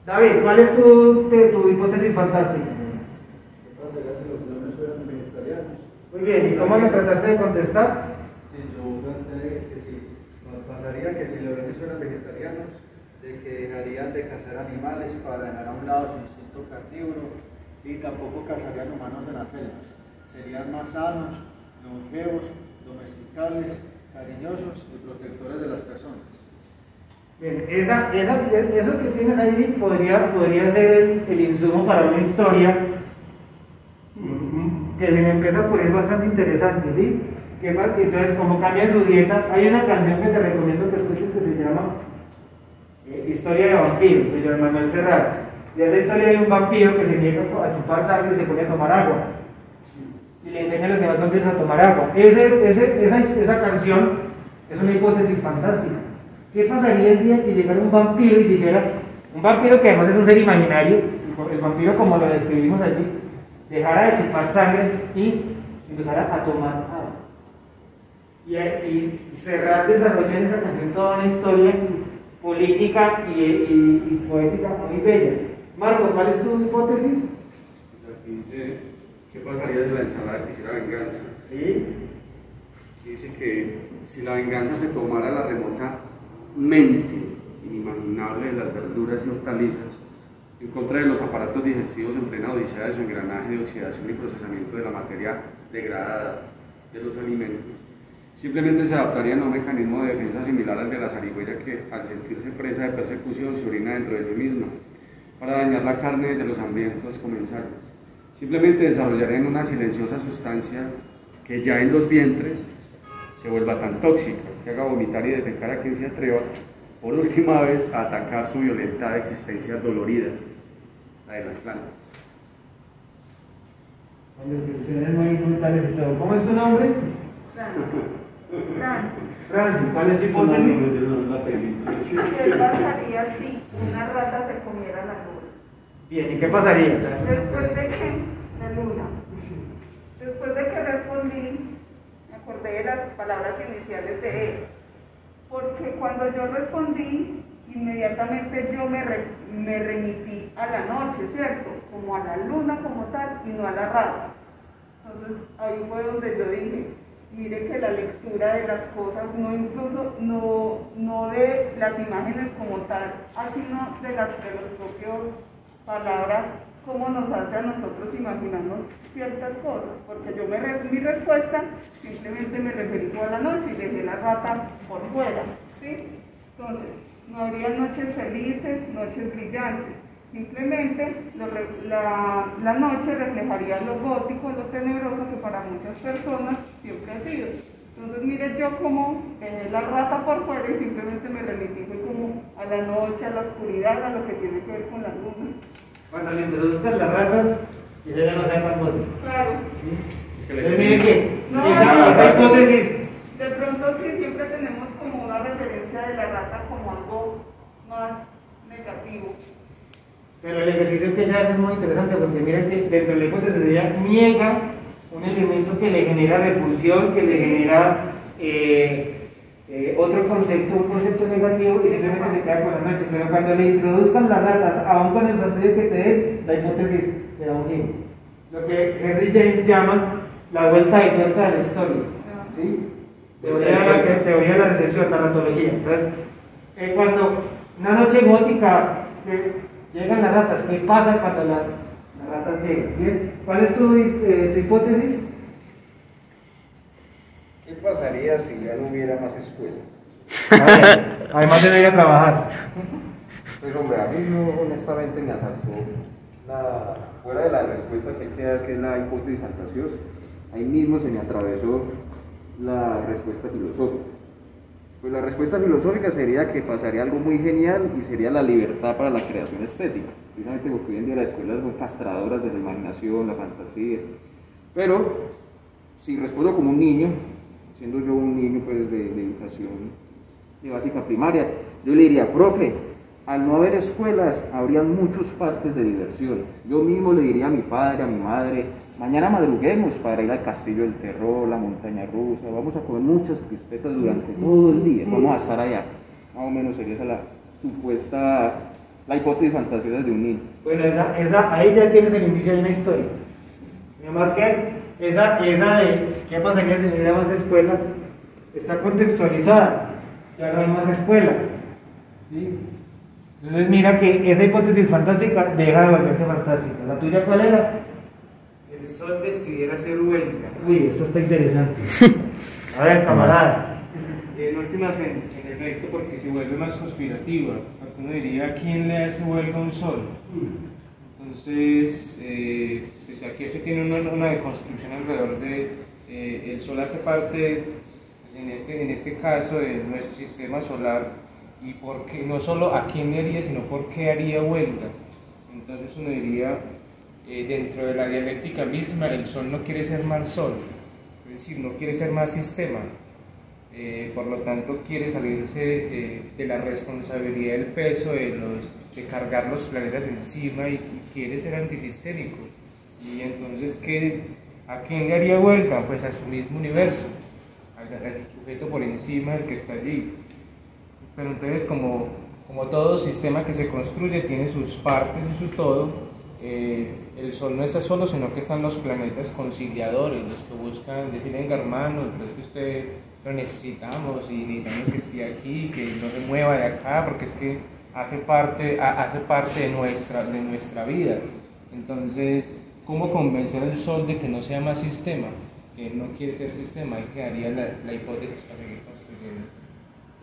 David, ¿cuál es tu hipótesis fantástica? ¿Qué pasaría si los leones fueran vegetarianos? Muy bien, ¿y cómo lo trataste de contestar? Sí, yo planteé que sí, pasaría que si los leones fueran vegetarianos, de que dejarían de cazar animales para dejar a un lado su instinto carnívoro y tampoco cazarían humanos en las selvas. Serían más sanos, longevos, domesticables, cariñosos y protectores de las personas. Bien, eso que tienes ahí podría ser el insumo para una historia que se me empieza a ocurrir bastante interesante, ¿sí? Entonces, como cambian su dieta, hay una canción que te recomiendo que escuches que se llama Historia de Vampiro, de Manuel Serrat. Y es la historia de un vampiro que se niega a chupar sangre y se pone a tomar agua. Y le enseña a los demás vampiros a tomar agua. Esa canción es una hipótesis fantástica. ¿Qué pasaría el día que llegara un vampiro y dijera, un vampiro que además es un ser imaginario, el vampiro como lo describimos allí, dejara de chupar sangre y empezara a tomar agua? Y Serrat desarrolló en esa canción toda una historia política y poética muy bella. Marco, ¿cuál es tu hipótesis? Pues aquí dice, ¿qué pasaría si la ensalada quisiera venganza? Sí. Dice que si la venganza se tomara la remota mente inimaginable de las verduras y hortalizas, en contra de los aparatos digestivos en plena odisea de su engranaje de oxidación y procesamiento de la materia degradada de los alimentos, simplemente se adaptarían a un mecanismo de defensa similar al de la zarigüeya que, al sentirse presa de persecución, se orina dentro de sí misma para dañar la carne de los hambrientos comensales. Simplemente desarrollarían una silenciosa sustancia que ya en los vientres se vuelva tan tóxica que haga vomitar y defecar a quien se atreva por última vez a atacar su violentada existencia dolorida, la de las plantas. Con descripciones muy brutales y todo. ¿Cómo es tu nombre? Francis, ¿cuál es tu hipótesis? ¿Qué pasaría si una rata se comiera la luna? Bien, ¿y qué pasaría? Después de que, la luna, después de que respondí, me acordé de las palabras iniciales de él, porque cuando yo respondí, inmediatamente yo me remití a la noche, ¿cierto? Como a la luna como tal y no a la rata. Entonces ahí fue donde yo dije, mire que la lectura de las cosas, no de las imágenes como tal, así no de los propios palabras, cómo nos hace a nosotros imaginarnos ciertas cosas, porque mi respuesta simplemente me referí a la noche y dejé la rata por fuera, ¿sí? Entonces, no habría noches felices, noches brillantes, simplemente la noche reflejaría lo gótico, lo tenebroso que para muchas personas siempre ha sido. Entonces, mire yo como dejé la rata por fuera y simplemente me remití como a la noche, a la oscuridad, a lo que tiene que ver con la luna. Cuando le introduzcan las ratas, quizás ya no sea tan gótico. Claro. Entonces, miren que No, esa hipótesis. De pronto sí, siempre tenemos como una referencia de la rata como algo más negativo. Pero el ejercicio que ella hace es muy interesante porque mira que dentro de la hipótesis ella niega un elemento que le genera repulsión, que le genera un concepto negativo y simplemente se queda con la noche. Pero cuando le introduzcan las ratas, aún con el fastidio que te dé, la hipótesis te da un giro. Lo que Henry James llama la vuelta de tuerca de la historia. ¿Sí? Teoría de la recepción, narratología. Entonces, cuando una noche gótica llegan las ratas, ¿qué pasa cuando las ratas llegan? ¿Bien? ¿Cuál es tu hipótesis? ¿Qué pasaría si ya no hubiera más escuela? Además de ir a trabajar. Pues hombre, a mí no, honestamente me asaltó fuera de la respuesta que hay que dar, que es la hipótesis fantasiosa. Ahí mismo se me atravesó la respuesta filosófica. Pues la respuesta filosófica sería que pasaría algo muy genial y sería la libertad para la creación estética. Precisamente porque hoy en día las escuelas son castradoras de la imaginación, la fantasía. Pero, si respondo como un niño, siendo yo un niño pues de educación de básica primaria, yo le diría, profe, al no haber escuelas, habrían muchos parques de diversión. Yo mismo le diría a mi padre, a mi madre, mañana madruguemos para ir al Castillo del Terror, la montaña rusa, vamos a comer muchas crispetas durante todo el día, vamos a estar allá. Más o menos sería esa la hipótesis fantasiosa de un niño. Bueno, ahí ya tienes el inicio de una historia. Además que esa de qué pasaría si no hubiera más escuela, está contextualizada, ya no hay más escuela. ¿Sí? Entonces mira que esa hipótesis fantástica deja de volverse fantástica. ¿La tuya cuál era? El sol decidiera hacer huelga. Uy, esto está interesante. A ver, camarada. En últimas, en efecto, porque se vuelve más conspirativa, porque uno diría, ¿quién le hace huelga a un sol? Entonces, pues aquí eso tiene una deconstrucción alrededor de, el sol hace parte, pues en este caso, de nuestro sistema solar, y porque no solo a quién le haría, sino por qué haría huelga. Entonces uno diría, dentro de la dialéctica misma, el sol no quiere ser más sol, es decir, no quiere ser más sistema, por lo tanto quiere salirse de la responsabilidad del peso de cargar los planetas encima y quiere ser antisistémico. Y entonces, ¿a quién le haría huelga? Pues a su mismo universo, al sujeto por encima del que está allí. Pero entonces, como todo sistema que se construye tiene sus partes y su todo, el sol no está solo, sino que están los planetas conciliadores, los que buscan decir, venga hermano, pero es que usted lo necesitamos y necesitamos que esté aquí, que no se mueva de acá, porque es que hace parte de nuestra vida. Entonces, ¿cómo convencer al sol de que no sea más sistema? Que no quiere ser sistema, ahí quedaría la hipótesis para seguir construyendo.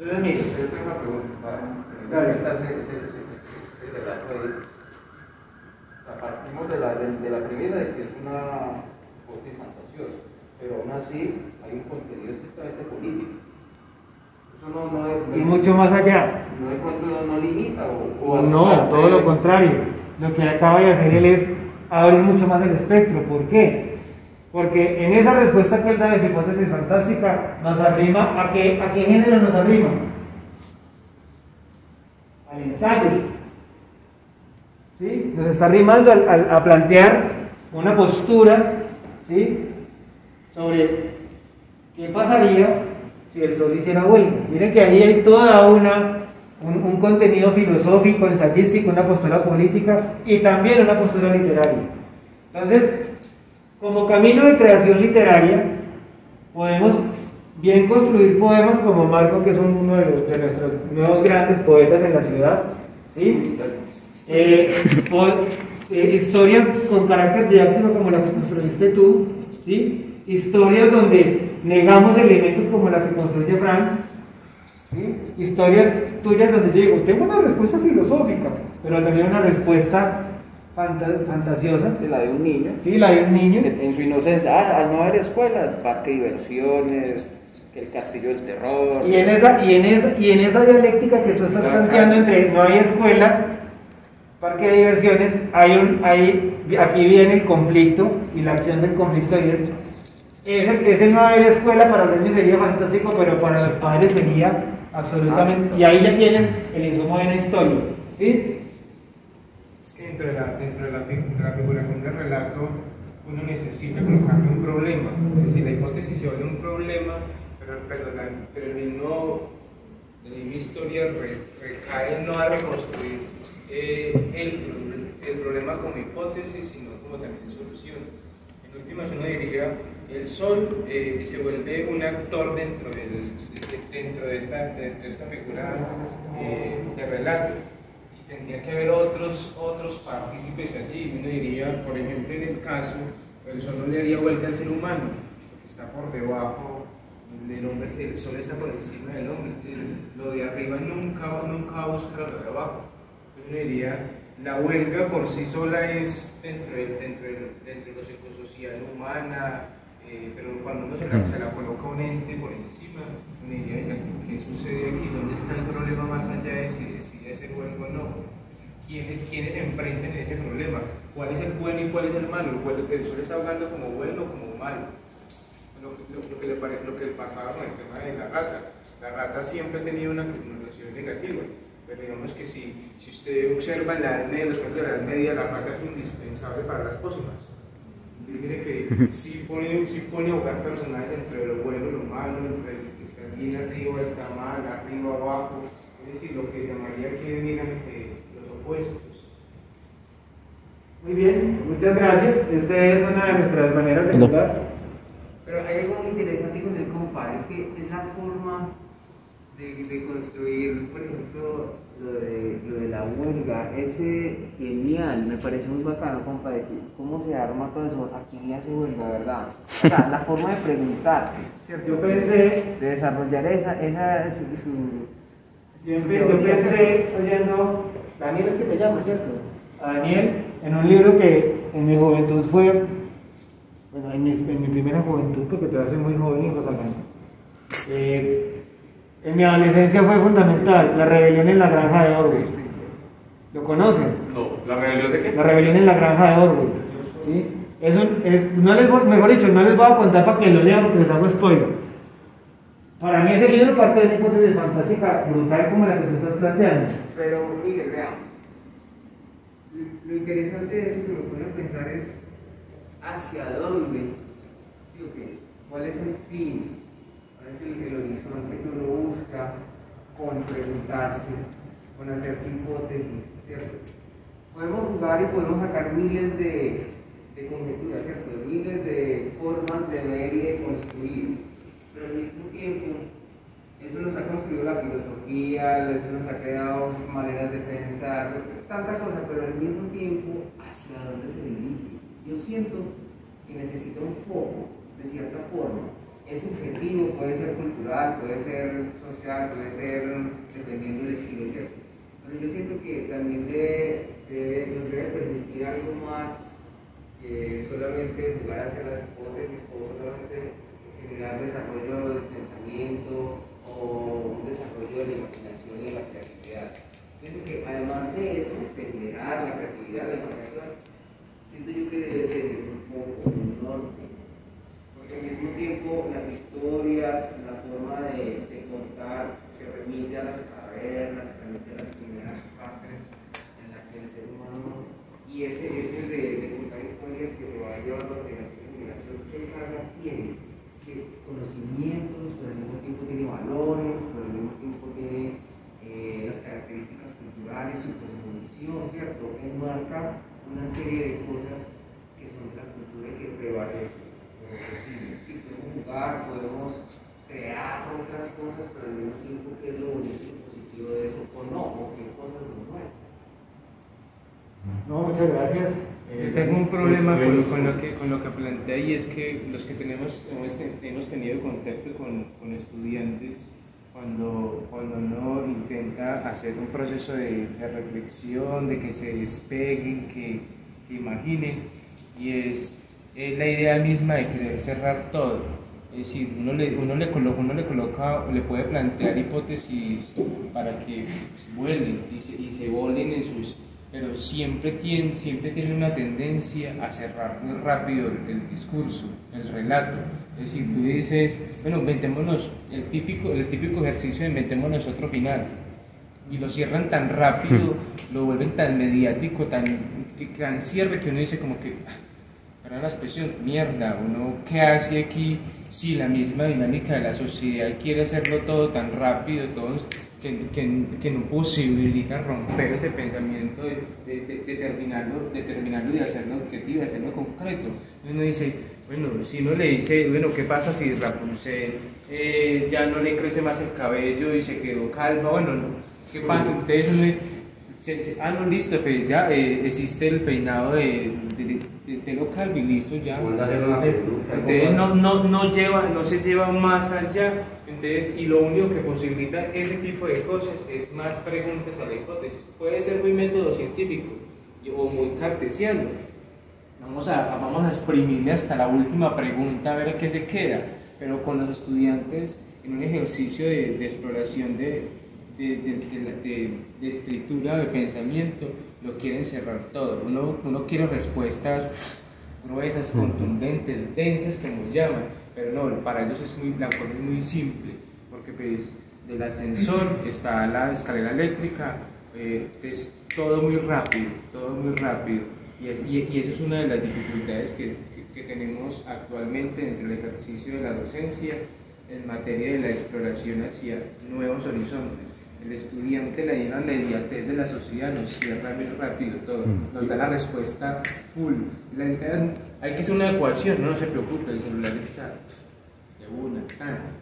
Entonces, mira, Yo tengo una pregunta. Esta se relata ahí. Partimos de la premisa de que es una hipótesis fantasiosa, pero aún así hay un contenido estrictamente político. Eso y mucho más allá. No de pronto no limita no, todo lo contrario. Lo que acaba de hacer él es abrir mucho más el espectro. ¿Por qué? Porque en esa respuesta que él da de su hipótesis fantástica, nos arrima ¿a qué género nos arrima? Al ensayo. ¿Sí? Nos está arrimando a plantear una postura, ¿sí?, sobre qué pasaría si el sol hiciera huelga. Miren que ahí hay toda un contenido filosófico, ensayístico, una postura política y también una postura literaria. Entonces, como camino de creación literaria, podemos bien construir poemas como Marco, que es uno de nuestros nuevos grandes poetas en la ciudad, ¿sí? Historias con carácter didáctico como la que construiste tú, ¿sí? Historias donde negamos elementos como la que construye Franz, ¿sí? Historias tuyas donde yo digo, tengo una respuesta filosófica, pero también una respuesta fantasiosa. La de un niño. Sí, la de un niño. En su inocencia, al no haber escuelas, parque de diversiones, que el Castillo del Terror. Y en esa dialéctica que tú estás planteando entre no hay escuela, parque de diversiones, aquí viene el conflicto y la acción del conflicto, y ese no haber escuela para los niños sería fantástico, pero para los padres sería absolutamente, y ahí ya tienes el insumo de una historia, ¿sí? Es que dentro de la figuración del relato uno necesita colocarle un problema, es decir, la hipótesis se vuelve un problema, pero la misma historia recae no a reconstruir el problema como hipótesis, sino como también solución. En últimas uno diría, el sol se vuelve un actor dentro de esta figura de relato. Y tendría que haber otros partícipes allí. Uno diría, por ejemplo, en el caso, el sol no le haría vuelta al ser humano, porque está por debajo del hombre, el sol está por encima del hombre. Lo de arriba nunca va a buscar lo de abajo. Entonces uno diría, la huelga por sí sola es dentro de lo psicosocial humana, pero cuando uno se la coloca a un ente por encima, uno diría, ¿qué sucede aquí? ¿Dónde está el problema más allá de si decide hacer huelga o no? ¿Quiénes se enfrentan ese problema? ¿Cuál es el bueno y cuál es el malo? ¿El sol está hablando como bueno o como malo? Lo que pasaba con el tema de la rata. La rata siempre ha tenido una connotación negativa. Pero digamos que si usted observa en la Edad Media, los cuentos de la Edad Media, la rata es indispensable para las pócimas. Entonces mire que sí pone a jugar personajes entre lo bueno y lo malo, entre el que está bien arriba, está mal, arriba, abajo. Es decir, lo que llamaría que miran los opuestos. Muy bien, muchas gracias. Esta es una de nuestras maneras de jugar. Pero hay algo muy interesante con el compa, es que es la forma de construir, por ejemplo, lo de la huelga, ese genial, me parece muy bacano, compa, de que cómo se arma todo eso, aquí hace huelga, ¿verdad? O sea, la forma de preguntarse, ¿cierto? Yo pensé... De desarrollar esa Yo pensé, oyendo, Daniel es que te llamo, ¿cierto? A Daniel, en un libro que en mi juventud fue, bueno, en mi primera juventud, porque todavía soy muy joven, hijo Salvador. En mi adolescencia fue fundamental, La rebelión en la granja de Orwell. ¿Lo conocen? No, ¿la rebelión de qué? La rebelión en la granja de Orwell. ¿Sí? Mejor dicho, no les voy a contar para que lo lean porque les hago spoiler. Para mí ese libro parte de una hipótesis fantástica, brutal como la que tú estás planteando. Pero, Miguel, vean, lo interesante de eso que me pone a pensar es hacia dónde, ¿sí o qué? ¿Cuál es el fin? ¿Cuál es el horizonte que uno busca con preguntarse, con hacerse hipótesis, ¿cierto? Podemos jugar y podemos sacar miles de conjeturas, ¿cierto? Miles de formas de ver y de construir, pero al mismo tiempo eso nos ha construido la filosofía, eso nos ha creado maneras de pensar, tanta cosa, pero al mismo tiempo hacia dónde se dirige. Yo siento que necesita un foco, de cierta forma. Es subjetivo, puede ser cultural, puede ser social, puede ser dependiendo del estilo, ¿cierto? Pero yo siento que también nos debe permitir algo más que solamente jugar hacia las hipótesis o solamente generar desarrollo del pensamiento o un desarrollo de la imaginación y de la creatividad. Pienso que además de eso, de generar la creatividad, la imaginación, siento yo que debe tener un foco, un norte. Porque al mismo tiempo las historias, la forma de contar se remite a las cavernas, se remite a las primeras partes en las que el ser humano, y ese de contar historias que se va llevando de generación en generación, ¿qué carga tiene? ¿Qué conocimientos, pero al mismo tiempo tiene valores, pero al mismo tiempo tiene las características culturales, su cosmovisión, ¿cierto? Enmarca una serie de cosas que son la cultura que prevalece. Sí, podemos jugar, podemos crear otras cosas, pero al mismo tiempo qué es lo bonito y positivo de eso, o no, o qué cosas nos muestran. No, muchas gracias. Yo tengo un problema con lo que plantea, y es que los que hemos tenido contacto con estudiantes, cuando uno intenta hacer un proceso de reflexión, de que se despeguen, que imaginen, y es la idea misma de querer cerrar todo. Es decir, uno le puede plantear hipótesis para que vuelen y se volen en sus... pero siempre tiene una tendencia a cerrar muy rápido el discurso, el relato. Es decir, tú dices, bueno, inventémonos el típico ejercicio de inventémonos otro final, y lo cierran tan rápido, lo vuelven tan mediático, tan cierre, que uno dice como que, para la expresión, mierda, uno qué hace aquí si la misma dinámica de la sociedad quiere hacerlo todo tan rápido, todo que no posibilita romper ese pensamiento de determinarlo y hacerlo objetivo, hacerlo concreto. Uno dice, bueno, si uno le dice, bueno, ¿qué pasa si Rapunzel ya no le crece más el cabello y se quedó calva? Bueno, ¿qué pasa? Entonces uno no, listo, pues ya existe el peinado de pelo calvo y listo, ya. Entonces no se lleva más allá. Entonces, y lo único que posibilita ese tipo de cosas es más preguntas a la hipótesis. Puede ser muy método científico o muy cartesiano. Vamos a exprimirle hasta la última pregunta a ver qué se queda, pero con los estudiantes en un ejercicio de exploración de escritura, de pensamiento, lo quieren cerrar todo. Uno quiere respuestas gruesas, contundentes, densas, como llaman. Pero no, para ellos la cosa es muy simple, porque pues del ascensor está la escalera eléctrica, es todo muy rápido, y eso es una de las dificultades que tenemos actualmente dentro del ejercicio de la docencia en materia de la exploración hacia nuevos horizontes. El estudiante, la inmediatez de la sociedad nos cierra muy rápido todo, nos da la respuesta full. Hay que hacer una ecuación, no se preocupe, el celular está de una.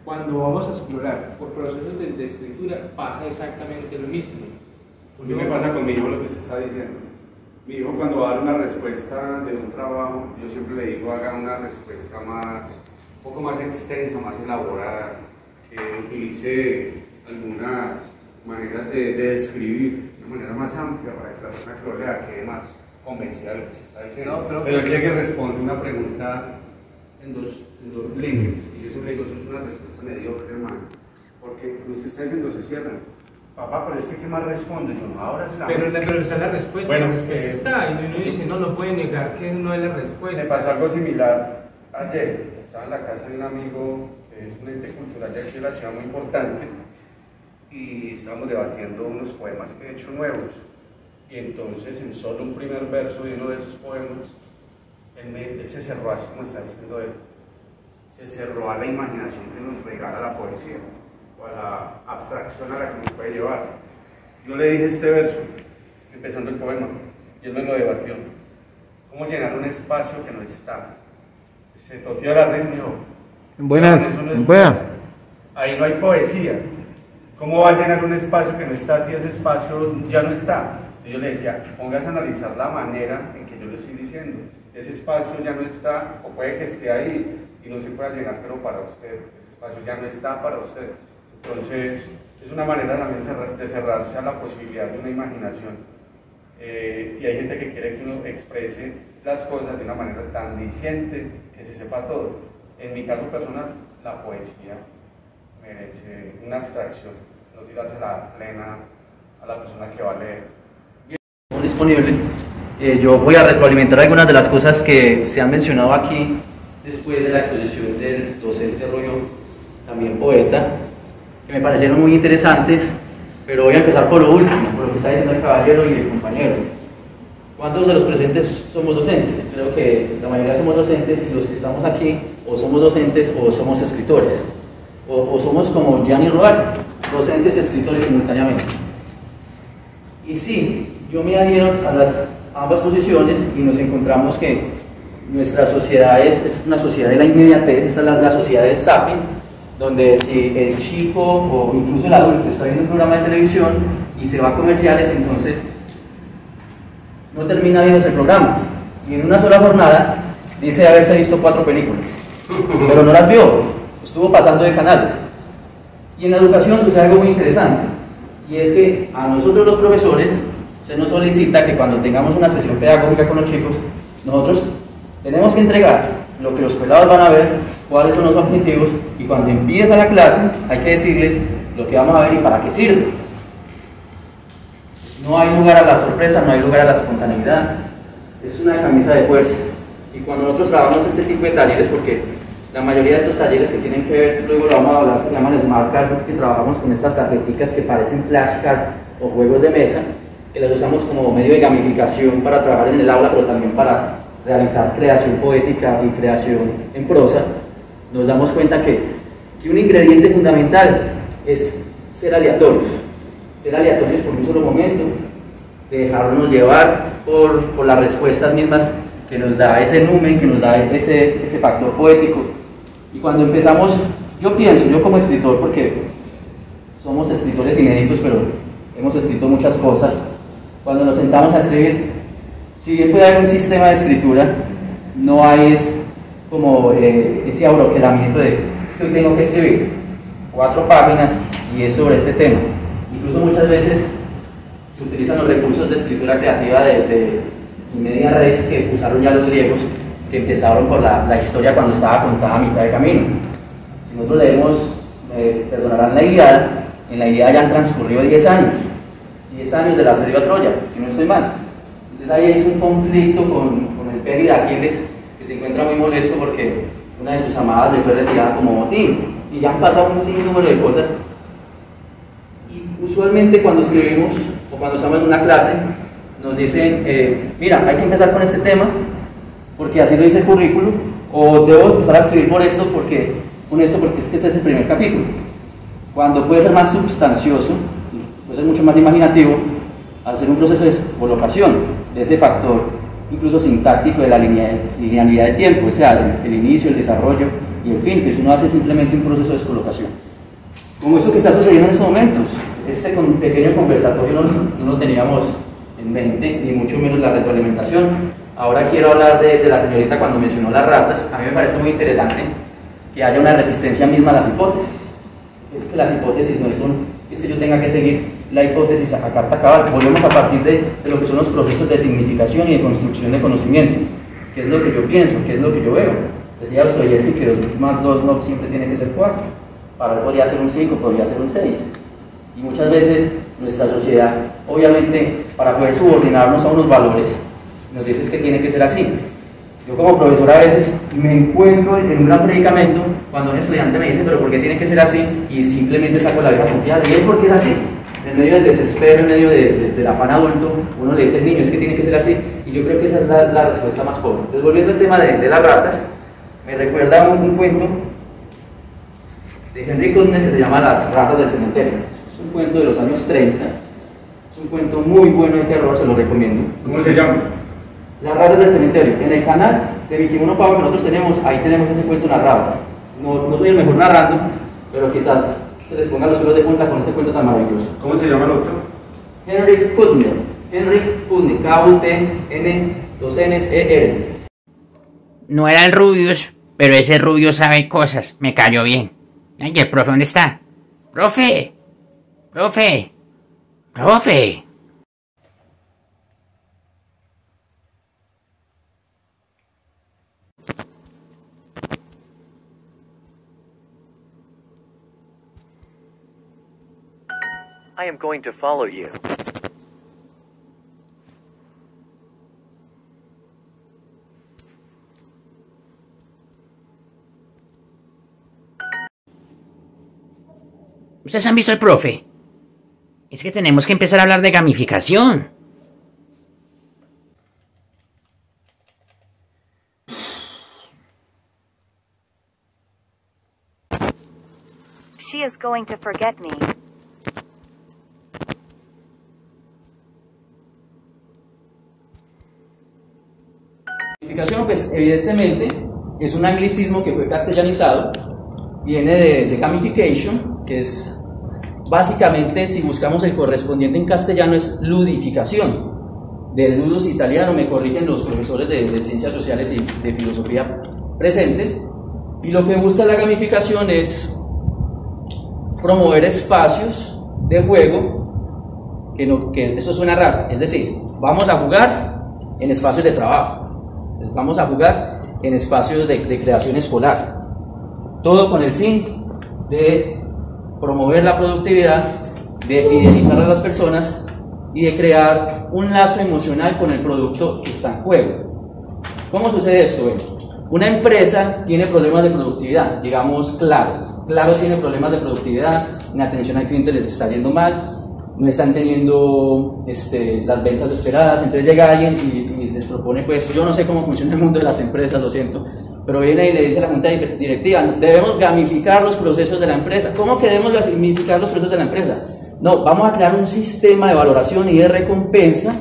Cuando vamos a explorar por procesos de escritura pasa exactamente lo mismo. ¿Qué me pasa con mi hijo lo que usted está diciendo? Mi hijo cuando va a dar una respuesta de un trabajo, yo siempre le digo haga una respuesta un poco más extensa, más elaborada, que utilice algunas maneras de describir de manera más amplia para que la persona que lo lea quede más convencida de lo que se está diciendo. No, pero él llega y responde una pregunta en dos líneas, y yo siempre digo, eso es una respuesta mediocre, hermano, porque usted está diciendo se cierra. Papá, pero es que ¿qué más responde? Yo, no, ahora es la... Pero está la respuesta, bueno, la respuesta está, y uno dice, no puede negar que no es la respuesta. Me pasó algo similar ayer, estaba en la casa de un amigo que es un ente cultural de aquí de la ciudad muy importante, y estábamos debatiendo unos poemas que he hecho nuevos, y entonces en solo un primer verso de uno de esos poemas, él se cerró así como está diciendo él, se cerró a la imaginación que nos regala la poesía, o a la abstracción a la que nos puede llevar. Yo le dije este verso, empezando el poema, y él me lo debatió. ¿Cómo llenar un espacio que no está? Se toteó la risa y me dijo, buenas. Ahí no hay poesía. ¿Cómo va a llenar un espacio que no está si ese espacio ya no está? Entonces yo le decía, póngase a analizar la manera en que yo lo estoy diciendo. Ese espacio ya no está, o puede que esté ahí y no se pueda llenar, pero para usted. Ese espacio ya no está para usted. Entonces, es una manera también de cerrarse a la posibilidad de una imaginación. Y hay gente que quiere que uno exprese las cosas de una manera tan diciente que se sepa todo. En mi caso personal, la poesía merece una abstracción, no tirarse la plena a la persona que va a leer. Disponible. Yo voy a retroalimentar algunas de las cosas que se han mencionado aquí después de la exposición del docente Rollo, también poeta, que me parecieron muy interesantes, pero voy a empezar por lo último, por lo que está diciendo el caballero y el compañero. ¿Cuántos de los presentes somos docentes? Creo que la mayoría somos docentes, y los que estamos aquí o somos docentes o somos escritores, o somos como Gianni Rodari, docentes y escritores simultáneamente. Y sí, yo me adhiero a ambas posiciones, y nos encontramos que nuestra sociedad es una sociedad de la inmediatez. Esta es la sociedad del zapping, donde si el chico o incluso el adulto está viendo un programa de televisión y se va a comerciales, entonces no termina viendo ese programa, y en una sola jornada dice haberse visto 4 películas, pero no las vio, estuvo pasando de canales. Y en la educación sucede algo muy interesante, y es que a nosotros los profesores se nos solicita que cuando tengamos una sesión pedagógica con los chicos, nosotros tenemos que entregar lo que los pelados van a ver, cuáles son los objetivos, y cuando empieza la clase hay que decirles lo que vamos a ver y para qué sirve. No hay lugar a la sorpresa, no hay lugar a la espontaneidad, es una camisa de fuerza. Y cuando nosotros trabajamos este tipo de talleres, porque la mayoría de estos talleres que tienen que ver, luego lo vamos a hablar, que se llaman Smart Cards, es que trabajamos con estas tarjeticas que parecen flashcards o juegos de mesa, que las usamos como medio de gamificación para trabajar en el aula, pero también para realizar creación poética y creación en prosa. Nos damos cuenta que un ingrediente fundamental es ser aleatorios. ser aleatorios por un solo momento, de dejarnos llevar por las respuestas mismas que nos da ese numen, que nos da ese factor poético. Y cuando empezamos, yo como escritor, porque somos escritores inéditos, pero hemos escrito muchas cosas, cuando nos sentamos a escribir, si bien puede haber un sistema de escritura, no hay como ese abroquelamiento de, es que hoy tengo que escribir 4 páginas y es sobre ese tema. Incluso muchas veces se utilizan los recursos de escritura creativa de media res que usaron ya los griegos, que empezaron por la historia cuando estaba contada a mitad de camino. Si nosotros leemos, perdonarán la Ilíada, en la Ilíada ya han transcurrido 10 años de la asedio a Troya, si no estoy mal. Entonces ahí es un conflicto con el Pélida de Aquiles, que se encuentra muy molesto porque una de sus amadas le fue retirada como botín, y ya han pasado un sinnúmero de cosas. Y usualmente cuando escribimos o cuando estamos en una clase nos dicen, mira, hay que empezar con este tema porque así lo dice el currículo, o debo empezar a escribir por esto porque es que este es el primer capítulo, cuando puede ser más sustancioso, puede ser mucho más imaginativo, hacer un proceso de colocación de ese factor, incluso sintáctico, de la linealidad del tiempo, o sea, el inicio, el desarrollo y el fin, que si uno hace simplemente un proceso de descolocación. Como eso que está sucediendo en estos momentos, este pequeño conversatorio no lo teníamos en mente, ni mucho menos la retroalimentación. Ahora quiero hablar de la señorita cuando mencionó las ratas. A mí me parece muy interesante que haya una resistencia misma a las hipótesis. Es que las hipótesis no son, es que yo tenga que seguir la hipótesis a carta cabal. Volvemos a partir de lo que son los procesos de significación y de construcción de conocimiento. ¿Qué es lo que yo pienso? ¿Qué es lo que yo veo? Decía Dostoyevsky que 2 más 2 no siempre tiene que ser 4. Para él podría ser un 5, podría ser un 6. Y muchas veces nuestra sociedad, obviamente, para poder subordinarnos a unos valores, nos dice que tiene que ser así. Yo como profesor a veces me encuentro en un gran predicamento cuando un estudiante me dice, pero ¿por qué tiene que ser así? Y simplemente saco la vieja confiable. Y es porque es así. En medio del desespero, en medio del afán adulto, uno le dice al niño, es que tiene que ser así. Y yo creo que esa es la respuesta más pobre. Entonces, volviendo al tema de las ratas, me recuerda un cuento de Henry Kudner que se llama Las ratas del cementerio. Es un cuento de los años 30. Es un cuento muy bueno de terror, se lo recomiendo. ¿Cómo se llama? Las ratas del cementerio. En el canal de Mikimono Power que nosotros tenemos, ahí tenemos ese cuento narrado. No soy el mejor narrando, pero quizás se les ponga los pelos de punta con este cuento tan maravilloso. ¿Cómo se llama el otro? Henry Kudner. Henry Kudner. K-U-T-N-2-N-E-R. No era el Rubius, pero ese Rubius sabe cosas. Me cayó bien. Ay, ¿el profe dónde está? ¡Profe! ¡Profe! ¡Profe! I am going to follow you. ¿Ustedes han visto al profe? Es que tenemos que empezar a hablar de gamificación. She is going to forget me. Gamificación, pues evidentemente es un anglicismo que fue castellanizado, viene de gamification, que es básicamente, si buscamos el correspondiente en castellano, es ludificación. Del ludus italiano, me corrigen los profesores de ciencias sociales y de filosofía presentes, y lo que busca la gamificación es promover espacios de juego, que eso suena raro, es decir, vamos a jugar en espacios de trabajo, vamos a jugar en espacios de creación escolar, todo con el fin de promover la productividad, de fidelizar a las personas y de crear un lazo emocional con el producto que está en juego. ¿Cómo sucede esto? Bueno, una empresa tiene problemas de productividad, digamos Claro tiene problemas de productividad, en atención al cliente les está yendo mal, no están teniendo las ventas esperadas, entonces llega alguien y les propone, pues yo no sé cómo funciona el mundo de las empresas, lo siento, pero viene y le dice a la junta directiva, debemos gamificar los procesos de la empresa. ¿Cómo que debemos gamificar los procesos de la empresa? No, vamos a crear un sistema de valoración y de recompensa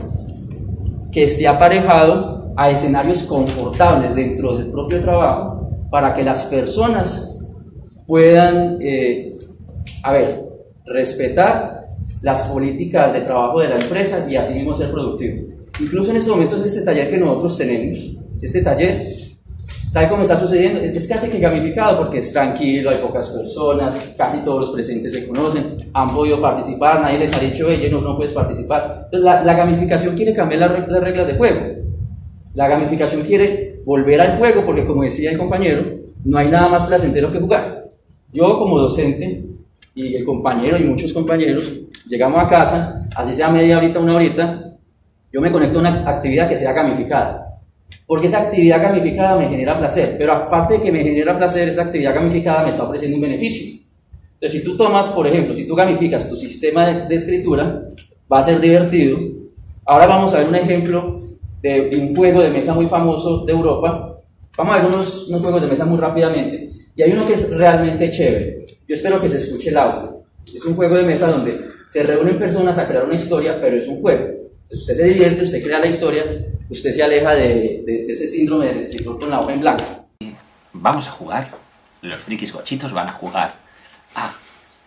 que esté aparejado a escenarios confortables dentro del propio trabajo para que las personas puedan, respetar las políticas de trabajo de la empresa y así mismo ser productivo. Incluso en estos momentos este taller que nosotros tenemos, este taller, tal como está sucediendo, es casi que gamificado porque es tranquilo, hay pocas personas, casi todos los presentes se conocen, han podido participar, nadie les ha dicho, oye, no puedes participar. Entonces la gamificación quiere cambiar las reglas de juego. La gamificación quiere volver al juego porque, como decía el compañero, no hay nada más placentero que jugar. Yo como docente y el compañero y muchos compañeros llegamos a casa, así sea media horita, una horita, yo me conecto a una actividad que sea gamificada. Porque esa actividad gamificada me genera placer, pero aparte de que me genera placer, esa actividad gamificada me está ofreciendo un beneficio. Entonces, si tú tomas, por ejemplo, si tú gamificas tu sistema de escritura, va a ser divertido. Ahora vamos a ver un ejemplo de un juego de mesa muy famoso de Europa. Vamos a ver unos juegos de mesa muy rápidamente. Y hay uno que es realmente chévere. Yo espero que se escuche el audio. Es un juego de mesa donde se reúnen personas a crear una historia, pero es un juego. Entonces, usted se divierte, usted crea la historia, usted se aleja de ese síndrome del escritor con la hoja en blanco. Vamos a jugar. Los frikis gochitos van a jugar a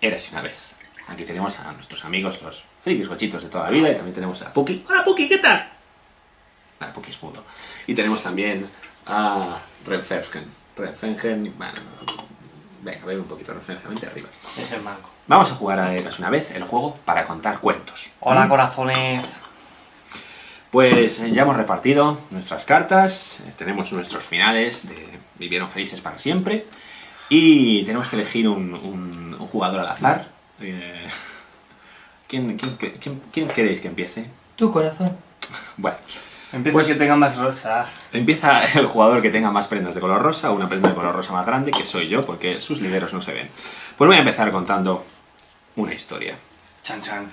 Érase una vez. Aquí tenemos a nuestros amigos, los frikis gochitos de toda la vida, y también tenemos a Puki. Hola Puki, ¿qué tal? Ah, Puki es mudo. Y tenemos también a Renfengen. Bueno, venga, bebe un poquito, Renfengen, vente arriba. Es el manco. Vamos a jugar a Érase una vez, el juego para contar cuentos. Hola, corazones. Pues ya hemos repartido nuestras cartas, tenemos nuestros finales de Vivieron felices para siempre y tenemos que elegir un jugador al azar. ¿Quién queréis que empiece? Tu corazón. Bueno, empieza pues el que tenga más rosa. Empieza el jugador que tenga más prendas de color rosa, una prenda de color rosa más grande, que soy yo, porque sus lideros no se ven. Pues voy a empezar contando una historia. Chan chan.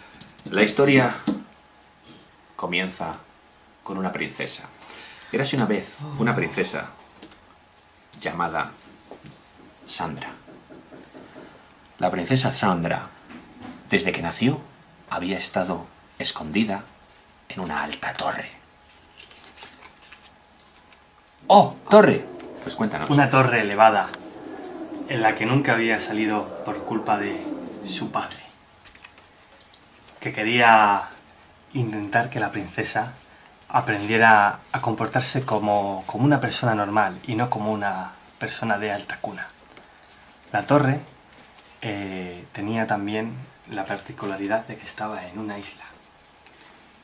La historia comienza con una princesa. Érase una vez una princesa llamada Sandra. La princesa Sandra, desde que nació, había estado escondida en una alta torre. ¡Oh, torre! Pues cuéntanos. Una torre elevada en la que nunca había salido por culpa de su padre, que quería intentar que la princesa aprendiera a comportarse como una persona normal y no como una persona de alta cuna. La torre tenía también la particularidad de que estaba en una isla.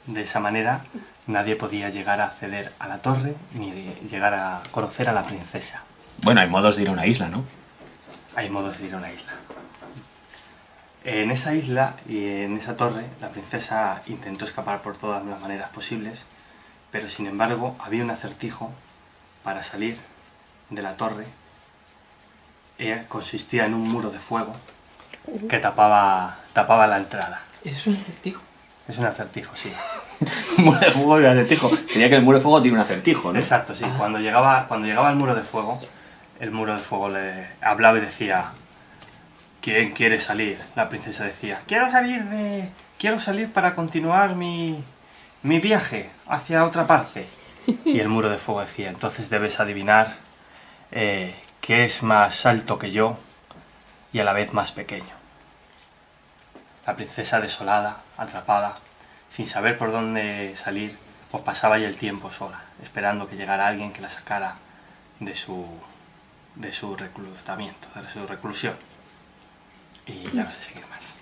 De esa manera nadie podía llegar a acceder a la torre ni llegar a conocer a la princesa. Bueno, hay modos de ir a una isla, ¿no? Hay modos de ir a una isla. En esa isla y en esa torre la princesa intentó escapar por todas las maneras posibles, pero sin embargo había un acertijo para salir de la torre. Consistía en un muro de fuego que tapaba la entrada. ¿Es un acertijo? Es un acertijo, sí. Un muro de fuego y un acertijo. Tenía que el muro de fuego tiene un acertijo, ¿no? Exacto, sí. Cuando llegaba al muro de fuego, el muro de fuego le hablaba y decía: ¿quién quiere salir? La princesa decía: quiero salir para continuar mi viaje hacia otra parte. Y el muro de fuego decía: entonces debes adivinar qué es más alto que yo y a la vez más pequeño. La princesa, desolada, atrapada, sin saber por dónde salir, pues pasaba ya el tiempo sola, esperando que llegara alguien que la sacara de su reclutamiento, de su reclusión. Y ya no sé seguir más.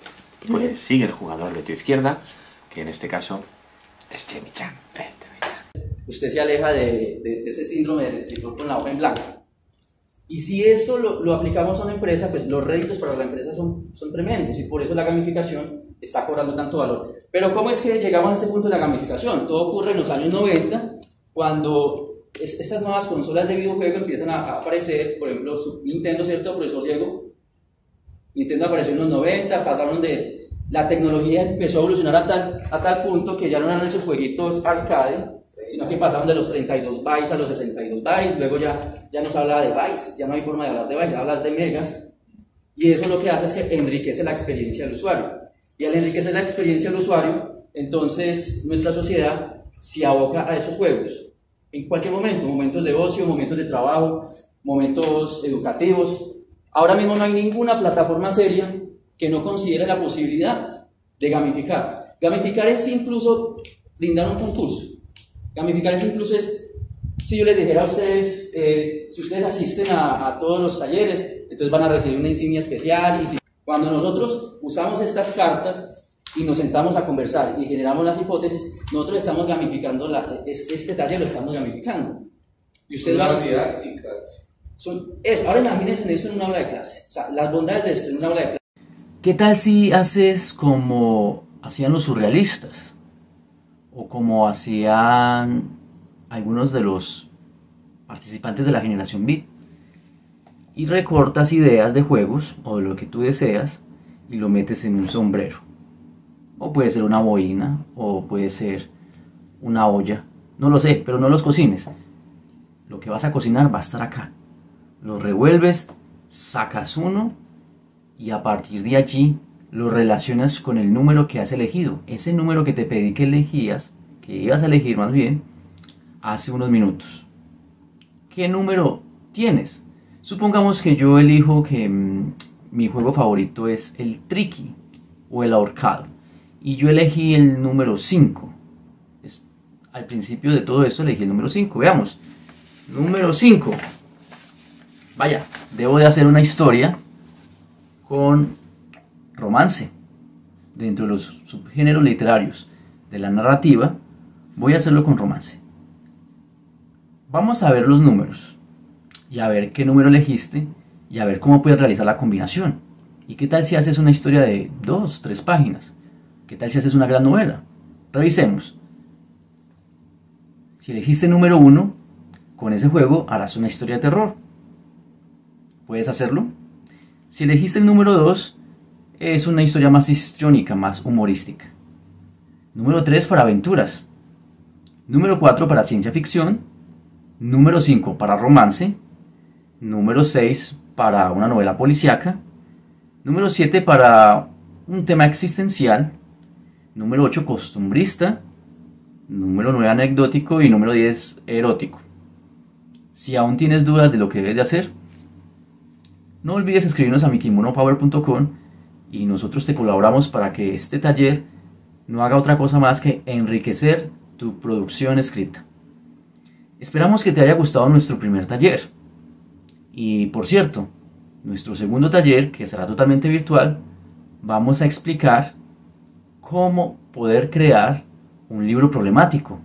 Pues sigue el jugador de tu izquierda, que en este caso es Chemi-chan. Usted se aleja de ese síndrome del escritor con la hoja en blanco. Y si esto lo aplicamos a una empresa, pues los réditos para la empresa son tremendos y por eso la gamificación está cobrando tanto valor. Pero ¿cómo es que llegamos a este punto de la gamificación? Todo ocurre en los años 90, cuando estas nuevas consolas de videojuego empiezan a aparecer, por ejemplo, Nintendo, ¿cierto, profesor Diego? Nintendo apareció en los 90, pasaron de... La tecnología empezó a evolucionar a tal punto que ya no eran esos jueguitos arcade, sino que pasaron de los 32 bytes a los 62 bytes, luego ya no se habla de bytes, ya no hay forma de hablar de bytes, hablas de megas, y eso lo que hace es que enriquece la experiencia del usuario. Y al enriquecer la experiencia del usuario, entonces nuestra sociedad se aboca a esos juegos. En cualquier momento, momentos de ocio, momentos de trabajo, momentos educativos. Ahora mismo no hay ninguna plataforma seria que no considere la posibilidad de gamificar. Gamificar es incluso brindar un concurso. Gamificar es incluso, si yo les dijera a ustedes, si ustedes asisten a todos los talleres, entonces van a recibir una insignia especial. Y cuando nosotros usamos estas cartas y nos sentamos a conversar y generamos las hipótesis, nosotros estamos gamificando, este taller lo estamos gamificando. Y ustedes van didácticas. Ahora imagínense eso en una aula de clase, o sea, las bondades de esto en una aula de clase. ¿Qué tal si haces como hacían los surrealistas? O como hacían algunos de los participantes de la generación Beat. Y recortas ideas de juegos o de lo que tú deseas y lo metes en un sombrero. O puede ser una boina, o puede ser una olla. No lo sé, pero no los cocines. Lo que vas a cocinar va a estar acá. Lo revuelves, sacas uno y a partir de allí lo relacionas con el número que has elegido. Ese número que te pedí que elegías, que ibas a elegir más bien, hace unos minutos. ¿Qué número tienes? Supongamos que yo elijo que mi juego favorito es el triqui o el ahorcado. Y yo elegí el número 5. Al principio de todo esto elegí el número 5. Veamos. Número 5. Vaya, debo de hacer una historia con romance. Dentro de los subgéneros literarios de la narrativa, voy a hacerlo con romance. Vamos a ver los números y a ver qué número elegiste y a ver cómo puedes realizar la combinación. ¿Y qué tal si haces una historia de 2, 3 páginas? ¿Qué tal si haces una gran novela? Revisemos. Si elegiste el número 1, con ese juego harás una historia de terror. ¿Puedes hacerlo? Si elegiste el número 2, es una historia más histriónica, más humorística. Número 3 para aventuras. Número 4 para ciencia ficción. Número 5 para romance. Número 6 para una novela policíaca. Número 7 para un tema existencial. Número 8 costumbrista. Número 9 anecdótico y número 10 erótico. Si aún tienes dudas de lo que debes de hacer, no olvides escribirnos a mikimonopower.com y nosotros te colaboramos para que este taller no haga otra cosa más que enriquecer tu producción escrita. Esperamos que te haya gustado nuestro primer taller. Y por cierto, nuestro segundo taller, que será totalmente virtual, vamos a explicar cómo poder crear un libro problemático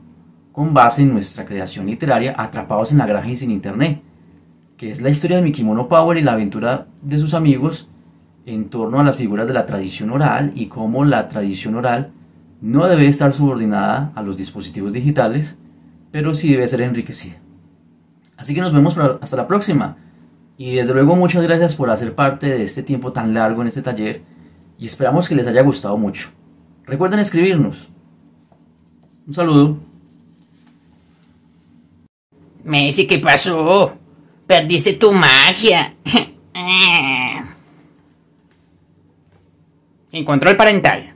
con base en nuestra creación literaria Atrapados en la Granja y sin Internet, que es la historia de Mikimono Power y la aventura de sus amigos en torno a las figuras de la tradición oral y cómo la tradición oral no debe estar subordinada a los dispositivos digitales, pero sí debe ser enriquecida. Así que nos vemos hasta la próxima. Y desde luego muchas gracias por hacer parte de este tiempo tan largo en este taller y esperamos que les haya gustado mucho. Recuerden escribirnos. Un saludo. Messi, ¿qué pasó? Perdiste tu magia. Sin control parental.